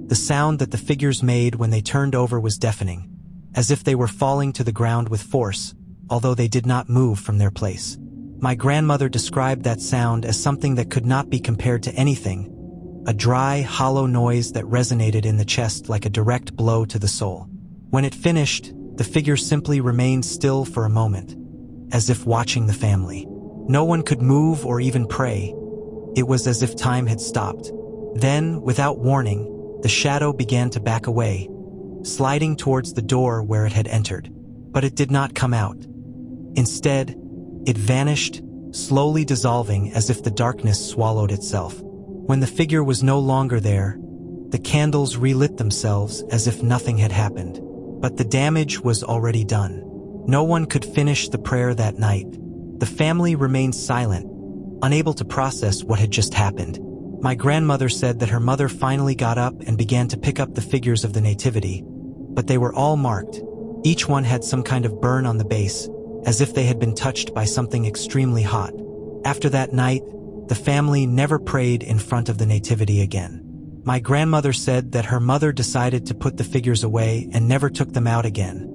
the sound that the figures made when they turned over was deafening, as if they were falling to the ground with force, although they did not move from their place. My grandmother described that sound as something that could not be compared to anything, a dry, hollow noise that resonated in the chest like a direct blow to the soul. When it finished, the figure simply remained still for a moment, as if watching the family. No one could move or even pray. It was as if time had stopped. Then, without warning, the shadow began to back away, sliding towards the door where it had entered. But it did not come out. Instead, it vanished, slowly dissolving as if the darkness swallowed itself. When the figure was no longer there, the candles relit themselves as if nothing had happened. But the damage was already done. No one could finish the prayer that night. The family remained silent, unable to process what had just happened. My grandmother said that her mother finally got up and began to pick up the figures of the nativity, but they were all marked. Each one had some kind of burn on the base, as if they had been touched by something extremely hot. After that night, the family never prayed in front of the nativity again. My grandmother said that her mother decided to put the figures away and never took them out again,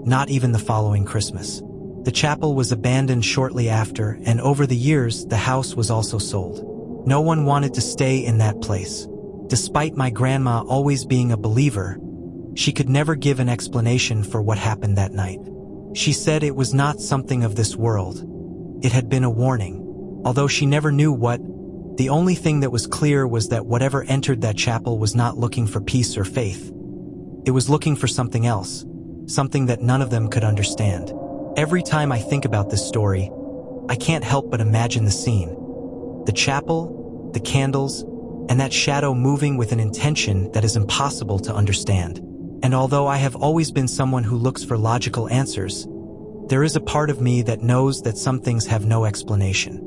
not even the following Christmas. The chapel was abandoned shortly after, and over the years, the house was also sold. No one wanted to stay in that place. Despite my grandma always being a believer, she could never give an explanation for what happened that night. She said it was not something of this world. It had been a warning. Although she never knew what, the only thing that was clear was that whatever entered that chapel was not looking for peace or faith. It was looking for something else, something that none of them could understand. Every time I think about this story, I can't help but imagine the scene. The chapel, the candles, and that shadow moving with an intention that is impossible to understand. And although I have always been someone who looks for logical answers, there is a part of me that knows that some things have no explanation.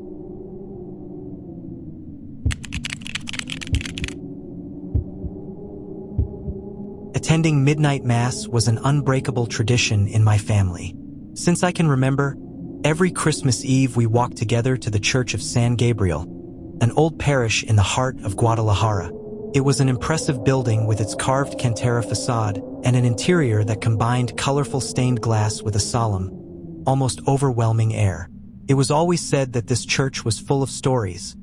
Attending midnight mass was an unbreakable tradition in my family. Since I can remember, every Christmas Eve we walked together to the Church of San Gabriel, an old parish in the heart of Guadalajara. It was an impressive building with its carved cantera facade and an interior that combined colorful stained glass with a solemn, almost overwhelming air. It was always said that this church was full of stories,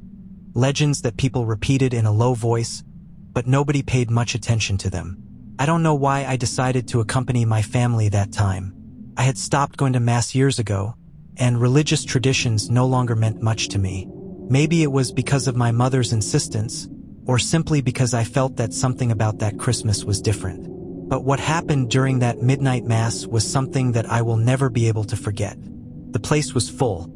legends that people repeated in a low voice, but nobody paid much attention to them. I don't know why I decided to accompany my family that time. I had stopped going to mass years ago, and religious traditions no longer meant much to me. Maybe it was because of my mother's insistence, or simply because I felt that something about that Christmas was different. But what happened during that midnight mass was something that I will never be able to forget. The place was full.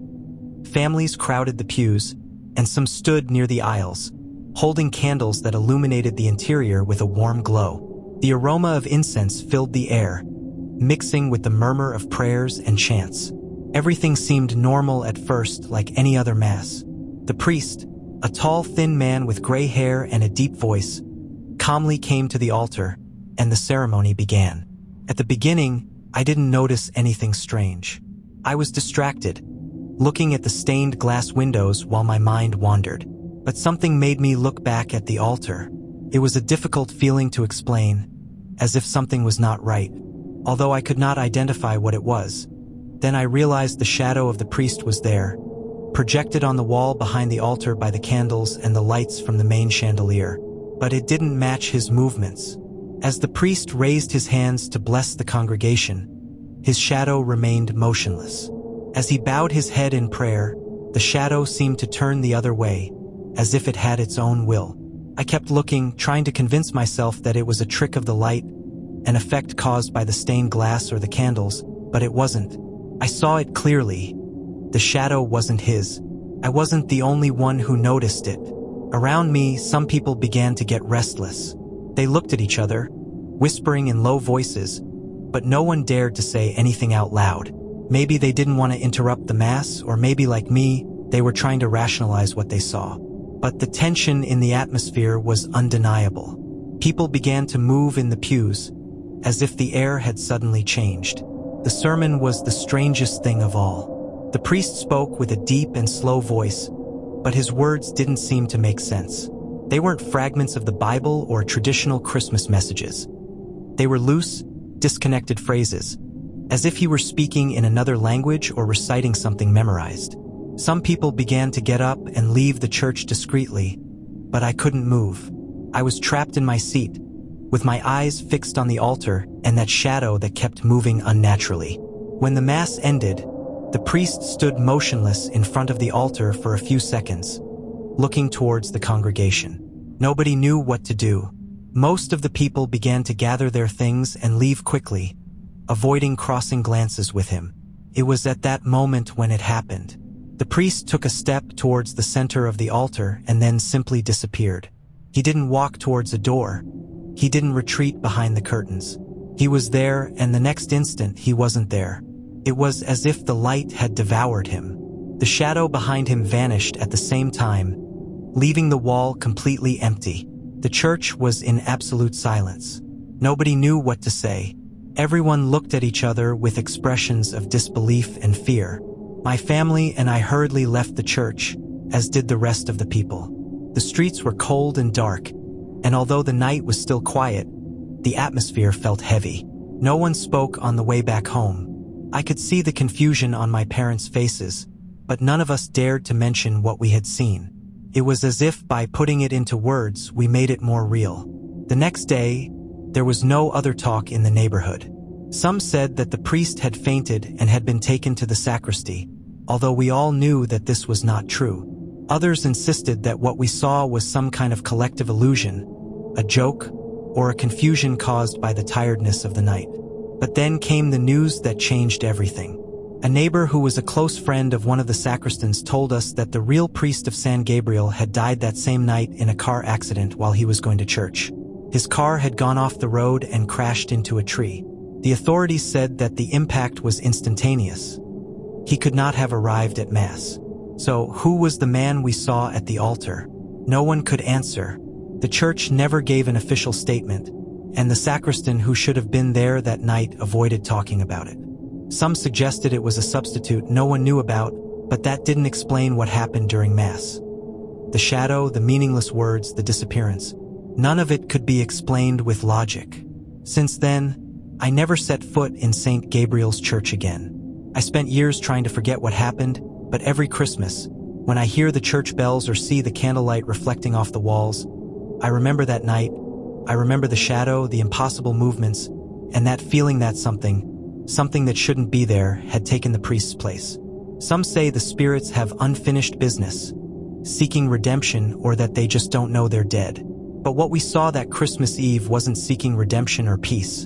Families crowded the pews, and some stood near the aisles, holding candles that illuminated the interior with a warm glow. The aroma of incense filled the air, mixing with the murmur of prayers and chants. Everything seemed normal at first, like any other mass. The priest, a tall, thin man with gray hair and a deep voice, calmly came to the altar, and the ceremony began. At the beginning, I didn't notice anything strange. I was distracted, looking at the stained glass windows while my mind wandered. But something made me look back at the altar. It was a difficult feeling to explain, as if something was not right, although I could not identify what it was. Then I realized the shadow of the priest was there, projected on the wall behind the altar by the candles and the lights from the main chandelier. But it didn't match his movements. As the priest raised his hands to bless the congregation, his shadow remained motionless. As he bowed his head in prayer, the shadow seemed to turn the other way, as if it had its own will. I kept looking, trying to convince myself that it was a trick of the light, an effect caused by the stained glass or the candles, but it wasn't. I saw it clearly. The shadow wasn't his. I wasn't the only one who noticed it. Around me, some people began to get restless. They looked at each other, whispering in low voices, but no one dared to say anything out loud. Maybe they didn't want to interrupt the mass, or maybe like me, they were trying to rationalize what they saw. But the tension in the atmosphere was undeniable. People began to move in the pews, as if the air had suddenly changed. The sermon was the strangest thing of all. The priest spoke with a deep and slow voice, but his words didn't seem to make sense. They weren't fragments of the Bible or traditional Christmas messages. They were loose, disconnected phrases, as if he were speaking in another language or reciting something memorized. Some people began to get up and leave the church discreetly, but I couldn't move. I was trapped in my seat, with my eyes fixed on the altar and that shadow that kept moving unnaturally. When the Mass ended, the priest stood motionless in front of the altar for a few seconds, looking towards the congregation. Nobody knew what to do. Most of the people began to gather their things and leave quickly, avoiding crossing glances with him. It was at that moment when it happened. The priest took a step towards the center of the altar and then simply disappeared. He didn't walk towards a door. He didn't retreat behind the curtains. He was there, and the next instant he wasn't there. It was as if the light had devoured him. The shadow behind him vanished at the same time, leaving the wall completely empty. The church was in absolute silence. Nobody knew what to say. Everyone looked at each other with expressions of disbelief and fear. My family and I hurriedly left the church, as did the rest of the people. The streets were cold and dark, and although the night was still quiet, the atmosphere felt heavy. No one spoke on the way back home. I could see the confusion on my parents' faces, but none of us dared to mention what we had seen. It was as if by putting it into words, we made it more real. The next day, there was no other talk in the neighborhood. Some said that the priest had fainted and had been taken to the sacristy, although we all knew that this was not true. Others insisted that what we saw was some kind of collective illusion, a joke, or a confusion caused by the tiredness of the night. But then came the news that changed everything. A neighbor who was a close friend of one of the sacristans told us that the real priest of San Gabriel had died that same night in a car accident while he was going to church. His car had gone off the road and crashed into a tree. The authorities said that the impact was instantaneous. He could not have arrived at Mass. So, who was the man we saw at the altar? No one could answer. The church never gave an official statement, and the sacristan who should have been there that night avoided talking about it. Some suggested it was a substitute no one knew about, but that didn't explain what happened during Mass. The shadow, the meaningless words, the disappearance. None of it could be explained with logic. Since then, I never set foot in St. Gabriel's Church again. I spent years trying to forget what happened, but every Christmas, when I hear the church bells or see the candlelight reflecting off the walls, I remember that night. I remember the shadow, the impossible movements, and that feeling that something that shouldn't be there, had taken the priest's place. Some say the spirits have unfinished business, seeking redemption, or that they just don't know they're dead. But what we saw that Christmas Eve wasn't seeking redemption or peace.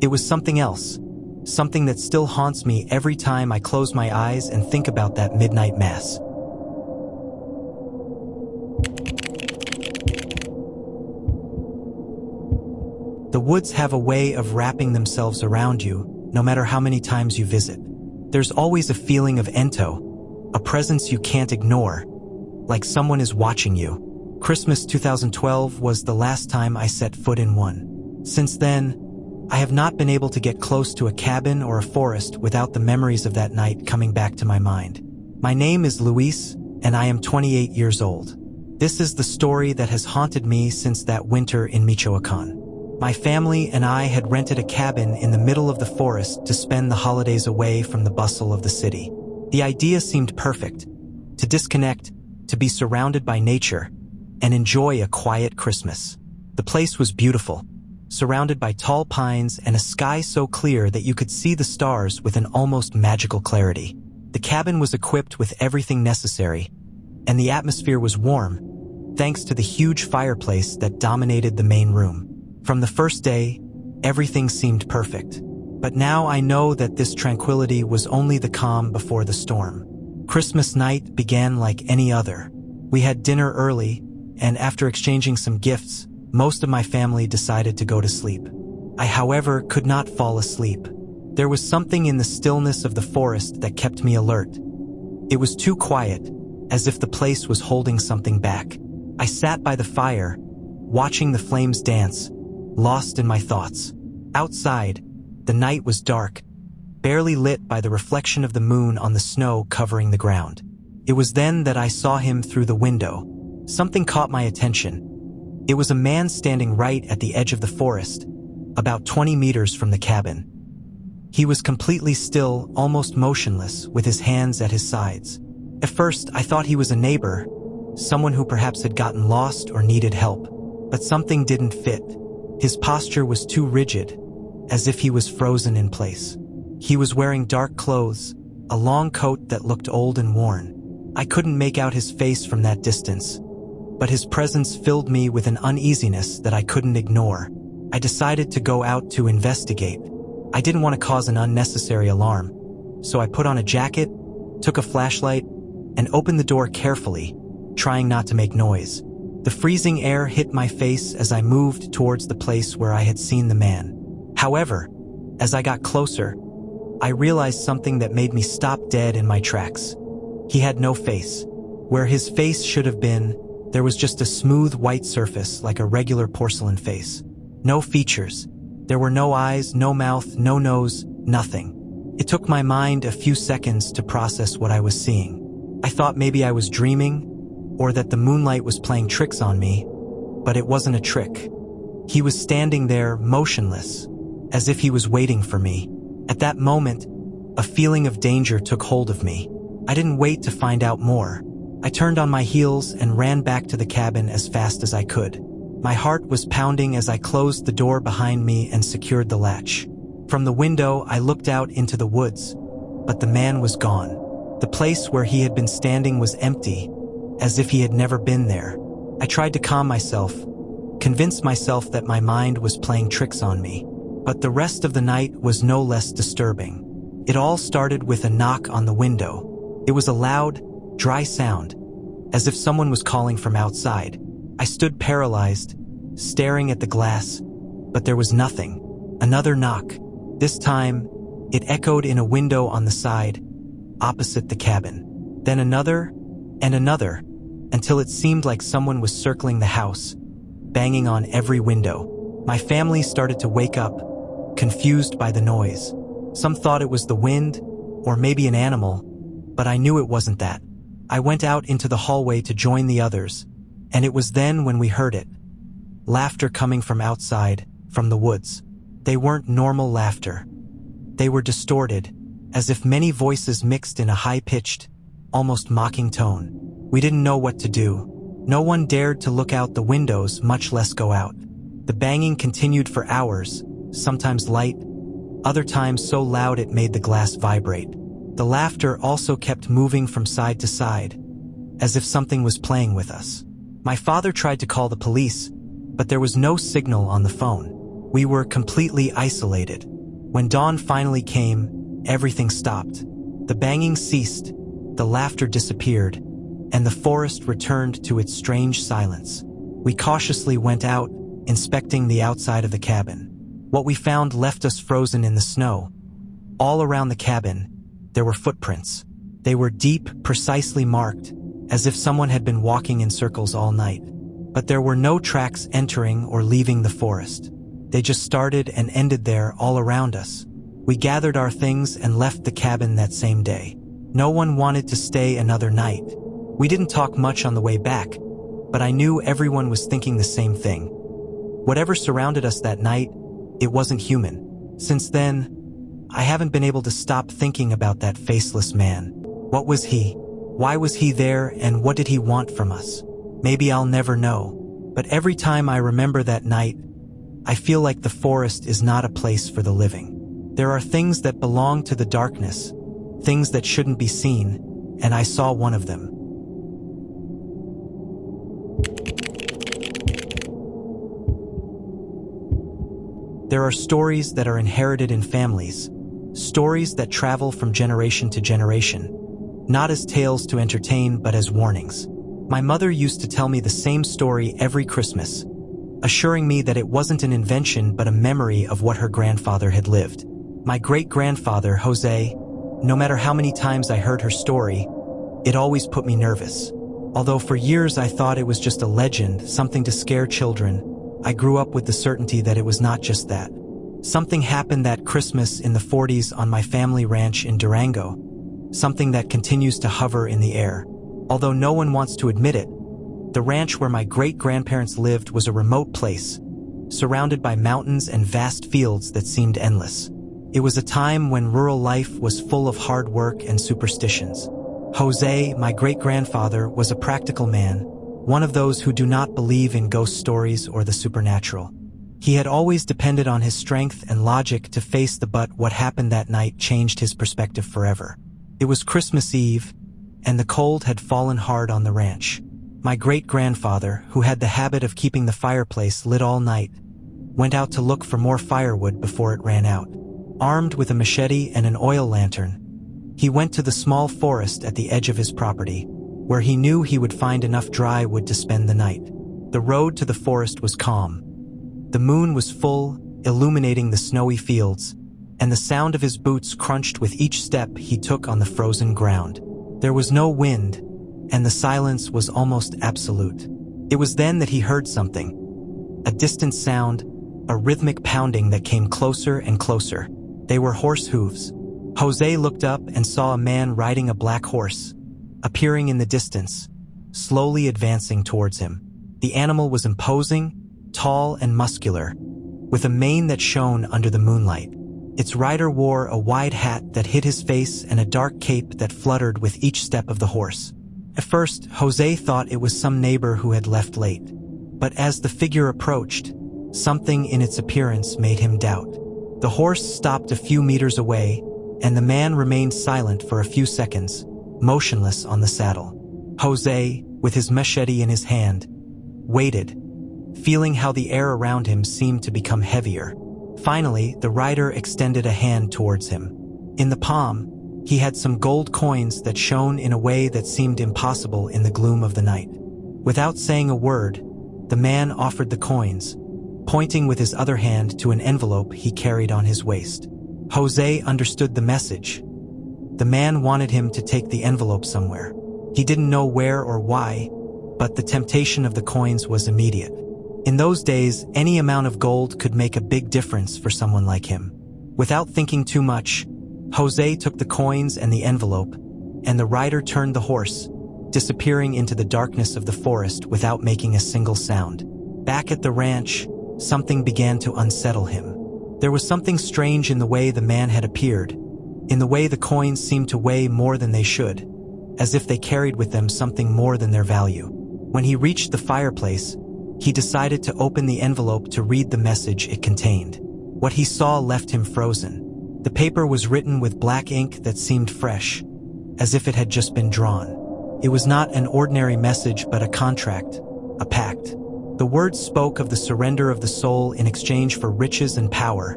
It was something else, something that still haunts me every time I close my eyes and think about that midnight Mass. The woods have a way of wrapping themselves around you, no matter how many times you visit. There's always a feeling of ento, a presence you can't ignore, like someone is watching you. Christmas 2012 was the last time I set foot in one. Since then, I have not been able to get close to a cabin or a forest without the memories of that night coming back to my mind. My name is Luis, and I am 28 years old. This is the story that has haunted me since that winter in Michoacan. My family and I had rented a cabin in the middle of the forest to spend the holidays away from the bustle of the city. The idea seemed perfect, to disconnect, to be surrounded by nature, and enjoy a quiet Christmas. The place was beautiful, surrounded by tall pines and a sky so clear that you could see the stars with an almost magical clarity. The cabin was equipped with everything necessary, and the atmosphere was warm, thanks to the huge fireplace that dominated the main room. From the first day, everything seemed perfect. But now I know that this tranquility was only the calm before the storm. Christmas night began like any other. We had dinner early, and after exchanging some gifts, most of my family decided to go to sleep. I, however, could not fall asleep. There was something in the stillness of the forest that kept me alert. It was too quiet, as if the place was holding something back. I sat by the fire, watching the flames dance, lost in my thoughts. Outside, the night was dark, barely lit by the reflection of the moon on the snow covering the ground. It was then that I saw him through the window. Something caught my attention. It was a man standing right at the edge of the forest, about 20 meters from the cabin. He was completely still, almost motionless, with his hands at his sides. At first, I thought he was a neighbor, someone who perhaps had gotten lost or needed help. But something didn't fit. His posture was too rigid, as if he was frozen in place. He was wearing dark clothes, a long coat that looked old and worn. I couldn't make out his face from that distance, but his presence filled me with an uneasiness that I couldn't ignore. I decided to go out to investigate. I didn't want to cause an unnecessary alarm, so I put on a jacket, took a flashlight, and opened the door carefully, trying not to make noise. The freezing air hit my face as I moved towards the place where I had seen the man. However, as I got closer, I realized something that made me stop dead in my tracks. He had no face. Where his face should have been, there was just a smooth white surface like a regular porcelain face. No features. There were no eyes, no mouth, no nose, nothing. It took my mind a few seconds to process what I was seeing. I thought maybe I was dreaming, or that the moonlight was playing tricks on me, but it wasn't a trick. He was standing there, motionless, as if he was waiting for me. At that moment, a feeling of danger took hold of me. I didn't wait to find out more. I turned on my heels and ran back to the cabin as fast as I could. My heart was pounding as I closed the door behind me and secured the latch. From the window, I looked out into the woods, but the man was gone. The place where he had been standing was empty, as if he had never been there. I tried to calm myself, convince myself that my mind was playing tricks on me. But the rest of the night was no less disturbing. It all started with a knock on the window. It was a loud, dry sound, as if someone was calling from outside. I stood paralyzed, staring at the glass, but there was nothing. Another knock. This time, it echoed in a window on the side, opposite the cabin. Then another, and another, until it seemed like someone was circling the house, banging on every window. My family started to wake up, confused by the noise. Some thought it was the wind, or maybe an animal, but I knew it wasn't that. I went out into the hallway to join the others, and it was then when we heard it. Laughter coming from outside, from the woods. They weren't normal laughter. They were distorted, as if many voices mixed in a high-pitched, almost mocking tone. We didn't know what to do. No one dared to look out the windows, much less go out. The banging continued for hours, sometimes light, other times so loud it made the glass vibrate. The laughter also kept moving from side to side, as if something was playing with us. My father tried to call the police, but there was no signal on the phone. We were completely isolated. When dawn finally came, everything stopped. The banging ceased, the laughter disappeared, and the forest returned to its strange silence. We cautiously went out, inspecting the outside of the cabin. What we found left us frozen in the snow. All around the cabin, there were footprints. They were deep, precisely marked, as if someone had been walking in circles all night. But there were no tracks entering or leaving the forest. They just started and ended there all around us. We gathered our things and left the cabin that same day. No one wanted to stay another night. We didn't talk much on the way back, but I knew everyone was thinking the same thing. Whatever surrounded us that night, it wasn't human. Since then, I haven't been able to stop thinking about that faceless man. What was he? Why was he there, and what did he want from us? Maybe I'll never know. But every time I remember that night, I feel like the forest is not a place for the living. There are things that belong to the darkness, things that shouldn't be seen, and I saw one of them. There are stories that are inherited in families, stories that travel from generation to generation, not as tales to entertain but as warnings. My mother used to tell me the same story every Christmas, assuring me that it wasn't an invention but a memory of what her grandfather had lived. My great-grandfather, Jose, no matter how many times I heard her story, it always put me nervous. Although for years I thought it was just a legend, something to scare children, I grew up with the certainty that it was not just that. Something happened that Christmas in the 40s on my family ranch in Durango, something that continues to hover in the air. Although no one wants to admit it, the ranch where my great-grandparents lived was a remote place, surrounded by mountains and vast fields that seemed endless. It was a time when rural life was full of hard work and superstitions. Jose, my great-grandfather, was a practical man, one of those who do not believe in ghost stories or the supernatural. He had always depended on his strength and logic to face what happened that night changed his perspective forever. It was Christmas Eve, and the cold had fallen hard on the ranch. My great-grandfather, who had the habit of keeping the fireplace lit all night, went out to look for more firewood before it ran out. Armed with a machete and an oil lantern, he went to the small forest at the edge of his property, where he knew he would find enough dry wood to spend the night. The road to the forest was calm. The moon was full, illuminating the snowy fields, and the sound of his boots crunched with each step he took on the frozen ground. There was no wind, and the silence was almost absolute. It was then that he heard something. A distant sound, a rhythmic pounding that came closer and closer. They were horse hooves. Jose looked up and saw a man riding a black horse, appearing in the distance, slowly advancing towards him. The animal was imposing, tall and muscular, with a mane that shone under the moonlight. Its rider wore a wide hat that hid his face and a dark cape that fluttered with each step of the horse. At first, Jose thought it was some neighbor who had left late. But as the figure approached, something in its appearance made him doubt. The horse stopped a few meters away, and the man remained silent for a few seconds, motionless on the saddle. Jose, with his machete in his hand, waited, feeling how the air around him seemed to become heavier. Finally, the rider extended a hand towards him. In the palm, he had some gold coins that shone in a way that seemed impossible in the gloom of the night. Without saying a word, the man offered the coins, pointing with his other hand to an envelope he carried on his waist. Jose understood the message. The man wanted him to take the envelope somewhere. He didn't know where or why, but the temptation of the coins was immediate. In those days, any amount of gold could make a big difference for someone like him. Without thinking too much, Jose took the coins and the envelope, and the rider turned the horse, disappearing into the darkness of the forest without making a single sound. Back at the ranch, something began to unsettle him. There was something strange in the way the man had appeared, in the way the coins seemed to weigh more than they should, as if they carried with them something more than their value. When he reached the fireplace, he decided to open the envelope to read the message it contained. What he saw left him frozen. The paper was written with black ink that seemed fresh, as if it had just been drawn. It was not an ordinary message but a contract, a pact. The words spoke of the surrender of the soul in exchange for riches and power,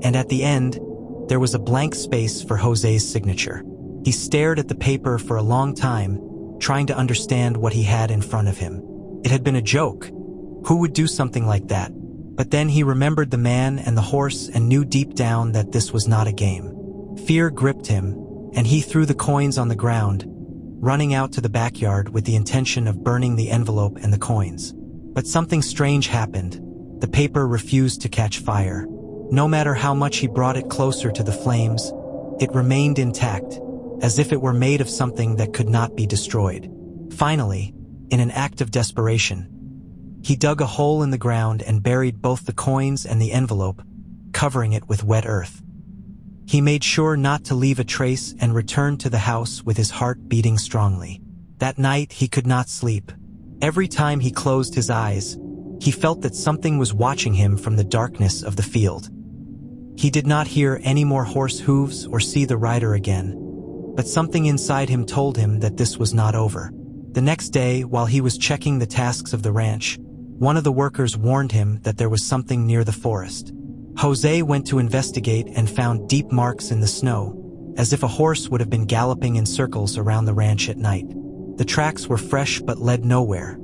and at the end, there was a blank space for Jose's signature. He stared at the paper for a long time, trying to understand what he had in front of him. It had been a joke. Who would do something like that? But then he remembered the man and the horse and knew deep down that this was not a game. Fear gripped him, and he threw the coins on the ground, running out to the backyard with the intention of burning the envelope and the coins. But something strange happened. The paper refused to catch fire. No matter how much he brought it closer to the flames, it remained intact, as if it were made of something that could not be destroyed. Finally, in an act of desperation, he dug a hole in the ground and buried both the coins and the envelope, covering it with wet earth. He made sure not to leave a trace and returned to the house with his heart beating strongly. That night he could not sleep. Every time he closed his eyes, he felt that something was watching him from the darkness of the field. He did not hear any more horse hooves or see the rider again, but something inside him told him that this was not over. The next day, while he was checking the tasks of the ranch, one of the workers warned him that there was something near the forest. Jose went to investigate and found deep marks in the snow, as if a horse would have been galloping in circles around the ranch at night. The tracks were fresh but led nowhere.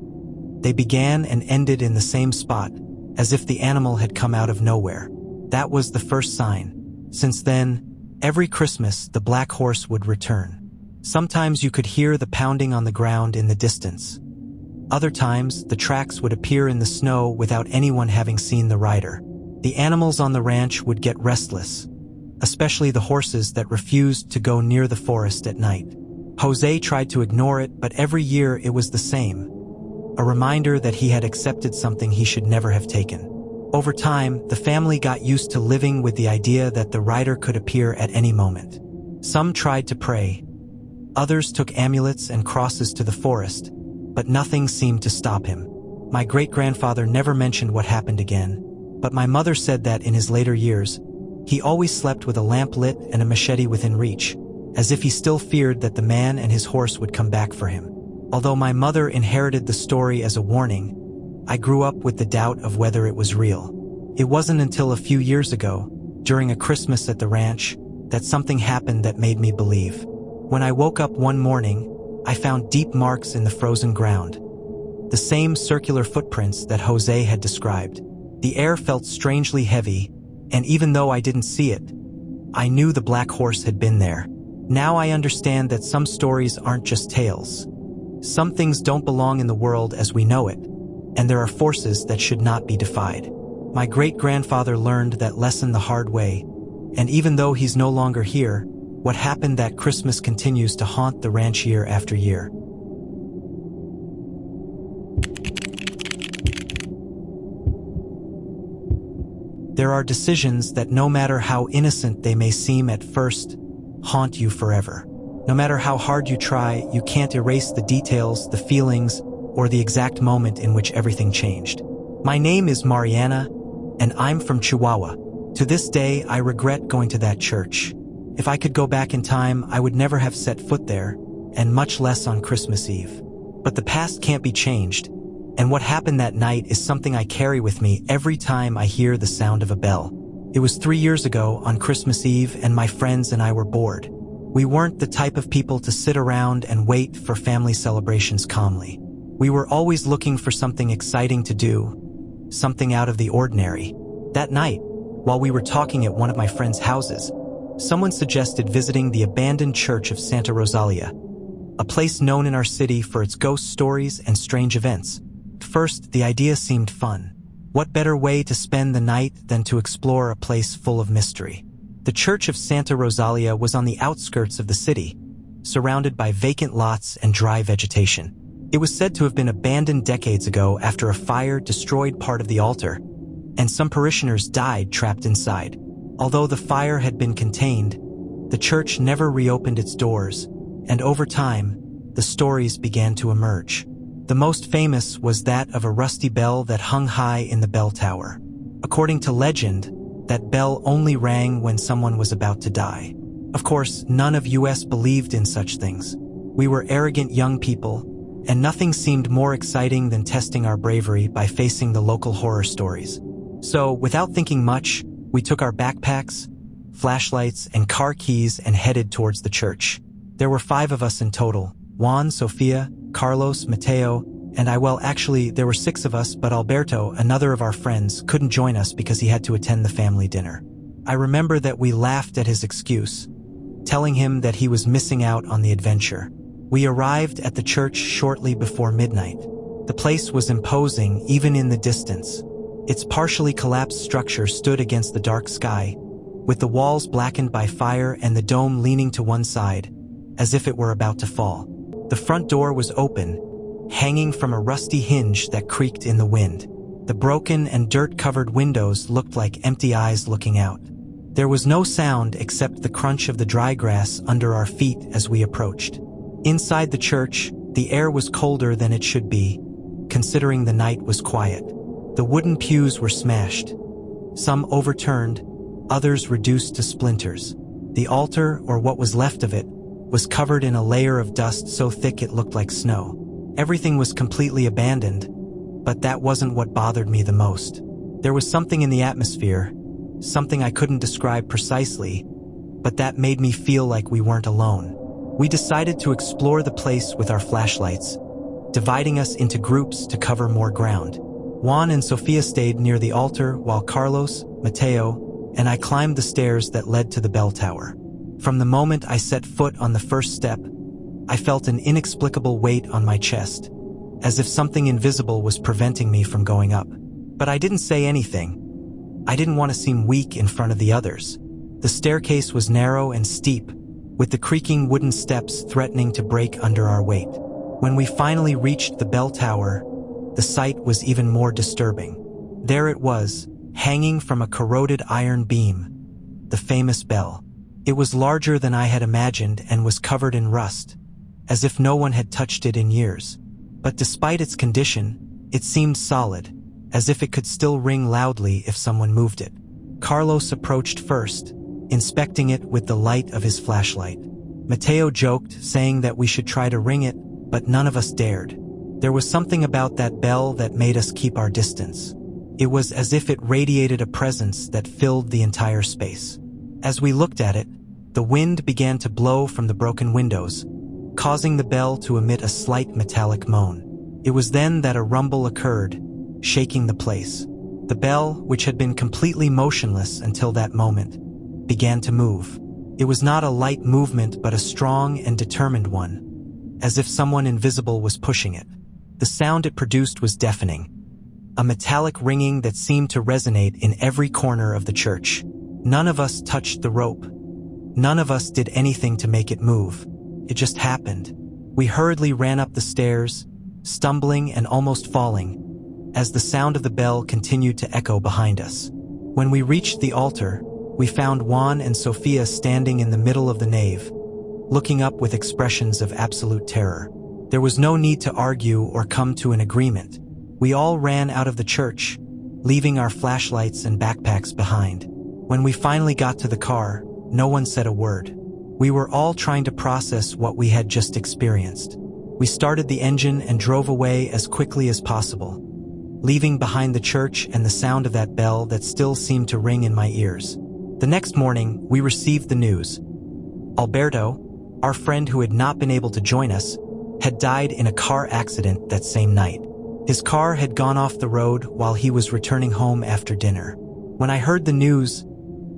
They began and ended in the same spot, as if the animal had come out of nowhere. That was the first sign. Since then, every Christmas the black horse would return. Sometimes you could hear the pounding on the ground in the distance. Other times, the tracks would appear in the snow without anyone having seen the rider. The animals on the ranch would get restless, especially the horses that refused to go near the forest at night. Jose tried to ignore it, but every year it was the same. A reminder that he had accepted something he should never have taken. Over time, the family got used to living with the idea that the rider could appear at any moment. Some tried to pray. Others took amulets and crosses to the forest, but nothing seemed to stop him. My great-grandfather never mentioned what happened again, but my mother said that in his later years, he always slept with a lamp lit and a machete within reach, as if he still feared that the man and his horse would come back for him. Although my mother inherited the story as a warning, I grew up with the doubt of whether it was real. It wasn't until a few years ago, during a Christmas at the ranch, that something happened that made me believe. When I woke up one morning, I found deep marks in the frozen ground. The same circular footprints that Jose had described. The air felt strangely heavy, and even though I didn't see it, I knew the black horse had been there. Now I understand that some stories aren't just tales. Some things don't belong in the world as we know it, and there are forces that should not be defied. My great-grandfather learned that lesson the hard way, and even though he's no longer here, what happened that Christmas continues to haunt the ranch year after year. There are decisions that, no matter how innocent they may seem at first, haunt you forever. No matter how hard you try, you can't erase the details, the feelings, or the exact moment in which everything changed. My name is Mariana, and I'm from Chihuahua. To this day, I regret going to that church. If I could go back in time, I would never have set foot there, and much less on Christmas Eve. But the past can't be changed, and what happened that night is something I carry with me every time I hear the sound of a bell. It was 3 years ago on Christmas Eve, and my friends and I were bored. We weren't the type of people to sit around and wait for family celebrations calmly. We were always looking for something exciting to do, something out of the ordinary. That night, while we were talking at one of my friends' houses, someone suggested visiting the abandoned church of Santa Rosalia, a place known in our city for its ghost stories and strange events. At first, the idea seemed fun. What better way to spend the night than to explore a place full of mystery? The Church of Santa Rosalia was on the outskirts of the city, surrounded by vacant lots and dry vegetation. It was said to have been abandoned decades ago after a fire destroyed part of the altar, and some parishioners died trapped inside. Although the fire had been contained, the church never reopened its doors, and over time, the stories began to emerge. The most famous was that of a rusty bell that hung high in the bell tower. According to legend, that bell only rang when someone was about to die. Of course, none of us believed in such things. We were arrogant young people, and nothing seemed more exciting than testing our bravery by facing the local horror stories. So, without thinking much, we took our backpacks, flashlights, and car keys and headed towards the church. There were 5 of us in total: Juan, Sofia, Carlos, Mateo, and I. Well, actually, there were 6 of us, but Alberto, another of our friends, couldn't join us because he had to attend the family dinner. I remember that we laughed at his excuse, telling him that he was missing out on the adventure. We arrived at the church shortly before midnight. The place was imposing, even in the distance. Its partially collapsed structure stood against the dark sky, with the walls blackened by fire and the dome leaning to one side, as if it were about to fall. The front door was open, hanging from a rusty hinge that creaked in the wind. The broken and dirt-covered windows looked like empty eyes looking out. There was no sound except the crunch of the dry grass under our feet as we approached. Inside the church, the air was colder than it should be, considering the night was quiet. The wooden pews were smashed, some overturned, others reduced to splinters. The altar, or what was left of it, was covered in a layer of dust so thick it looked like snow. Everything was completely abandoned, but that wasn't what bothered me the most. There was something in the atmosphere, something I couldn't describe precisely, but that made me feel like we weren't alone. We decided to explore the place with our flashlights, dividing us into groups to cover more ground. Juan and Sofia stayed near the altar while Carlos, Mateo, and I climbed the stairs that led to the bell tower. From the moment I set foot on the first step, I felt an inexplicable weight on my chest, as if something invisible was preventing me from going up. But I didn't say anything. I didn't want to seem weak in front of the others. The staircase was narrow and steep, with the creaking wooden steps threatening to break under our weight. When we finally reached the bell tower, the sight was even more disturbing. There it was, hanging from a corroded iron beam, the famous bell. It was larger than I had imagined and was covered in rust, as if no one had touched it in years. But despite its condition, it seemed solid, as if it could still ring loudly if someone moved it. Carlos approached first, inspecting it with the light of his flashlight. Mateo joked, saying that we should try to ring it, but none of us dared. There was something about that bell that made us keep our distance. It was as if it radiated a presence that filled the entire space. As we looked at it, the wind began to blow from the broken windows, causing the bell to emit a slight metallic moan. It was then that a rumble occurred, shaking the place. The bell, which had been completely motionless until that moment, began to move. It was not a light movement but a strong and determined one, as if someone invisible was pushing it. The sound it produced was deafening, a metallic ringing that seemed to resonate in every corner of the church. None of us touched the rope. None of us did anything to make it move. It just happened. We hurriedly ran up the stairs, stumbling and almost falling, as the sound of the bell continued to echo behind us. When we reached the altar, we found Juan and Sofia standing in the middle of the nave, looking up with expressions of absolute terror. There was no need to argue or come to an agreement. We all ran out of the church, leaving our flashlights and backpacks behind. When we finally got to the car, no one said a word. We were all trying to process what we had just experienced. We started the engine and drove away as quickly as possible, leaving behind the church and the sound of that bell that still seemed to ring in my ears. The next morning, we received the news. Alberto, our friend who had not been able to join us, had died in a car accident that same night. His car had gone off the road while he was returning home after dinner. When I heard the news,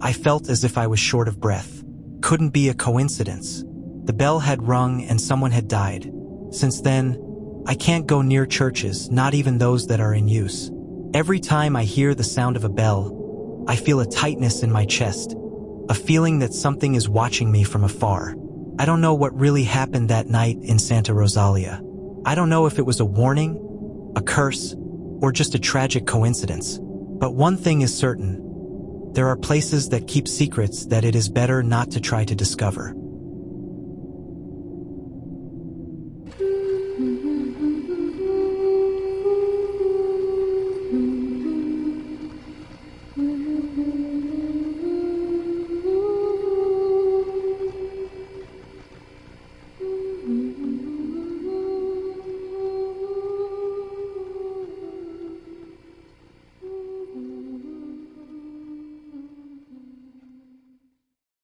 I felt as if I was short of breath. Couldn't be a coincidence. The bell had rung and someone had died. Since then, I can't go near churches, not even those that are in use. Every time I hear the sound of a bell, I feel a tightness in my chest, a feeling that something is watching me from afar. I don't know what really happened that night in Santa Rosalia. I don't know if it was a warning, a curse, or just a tragic coincidence. But one thing is certain. There are places that keep secrets that it is better not to try to discover.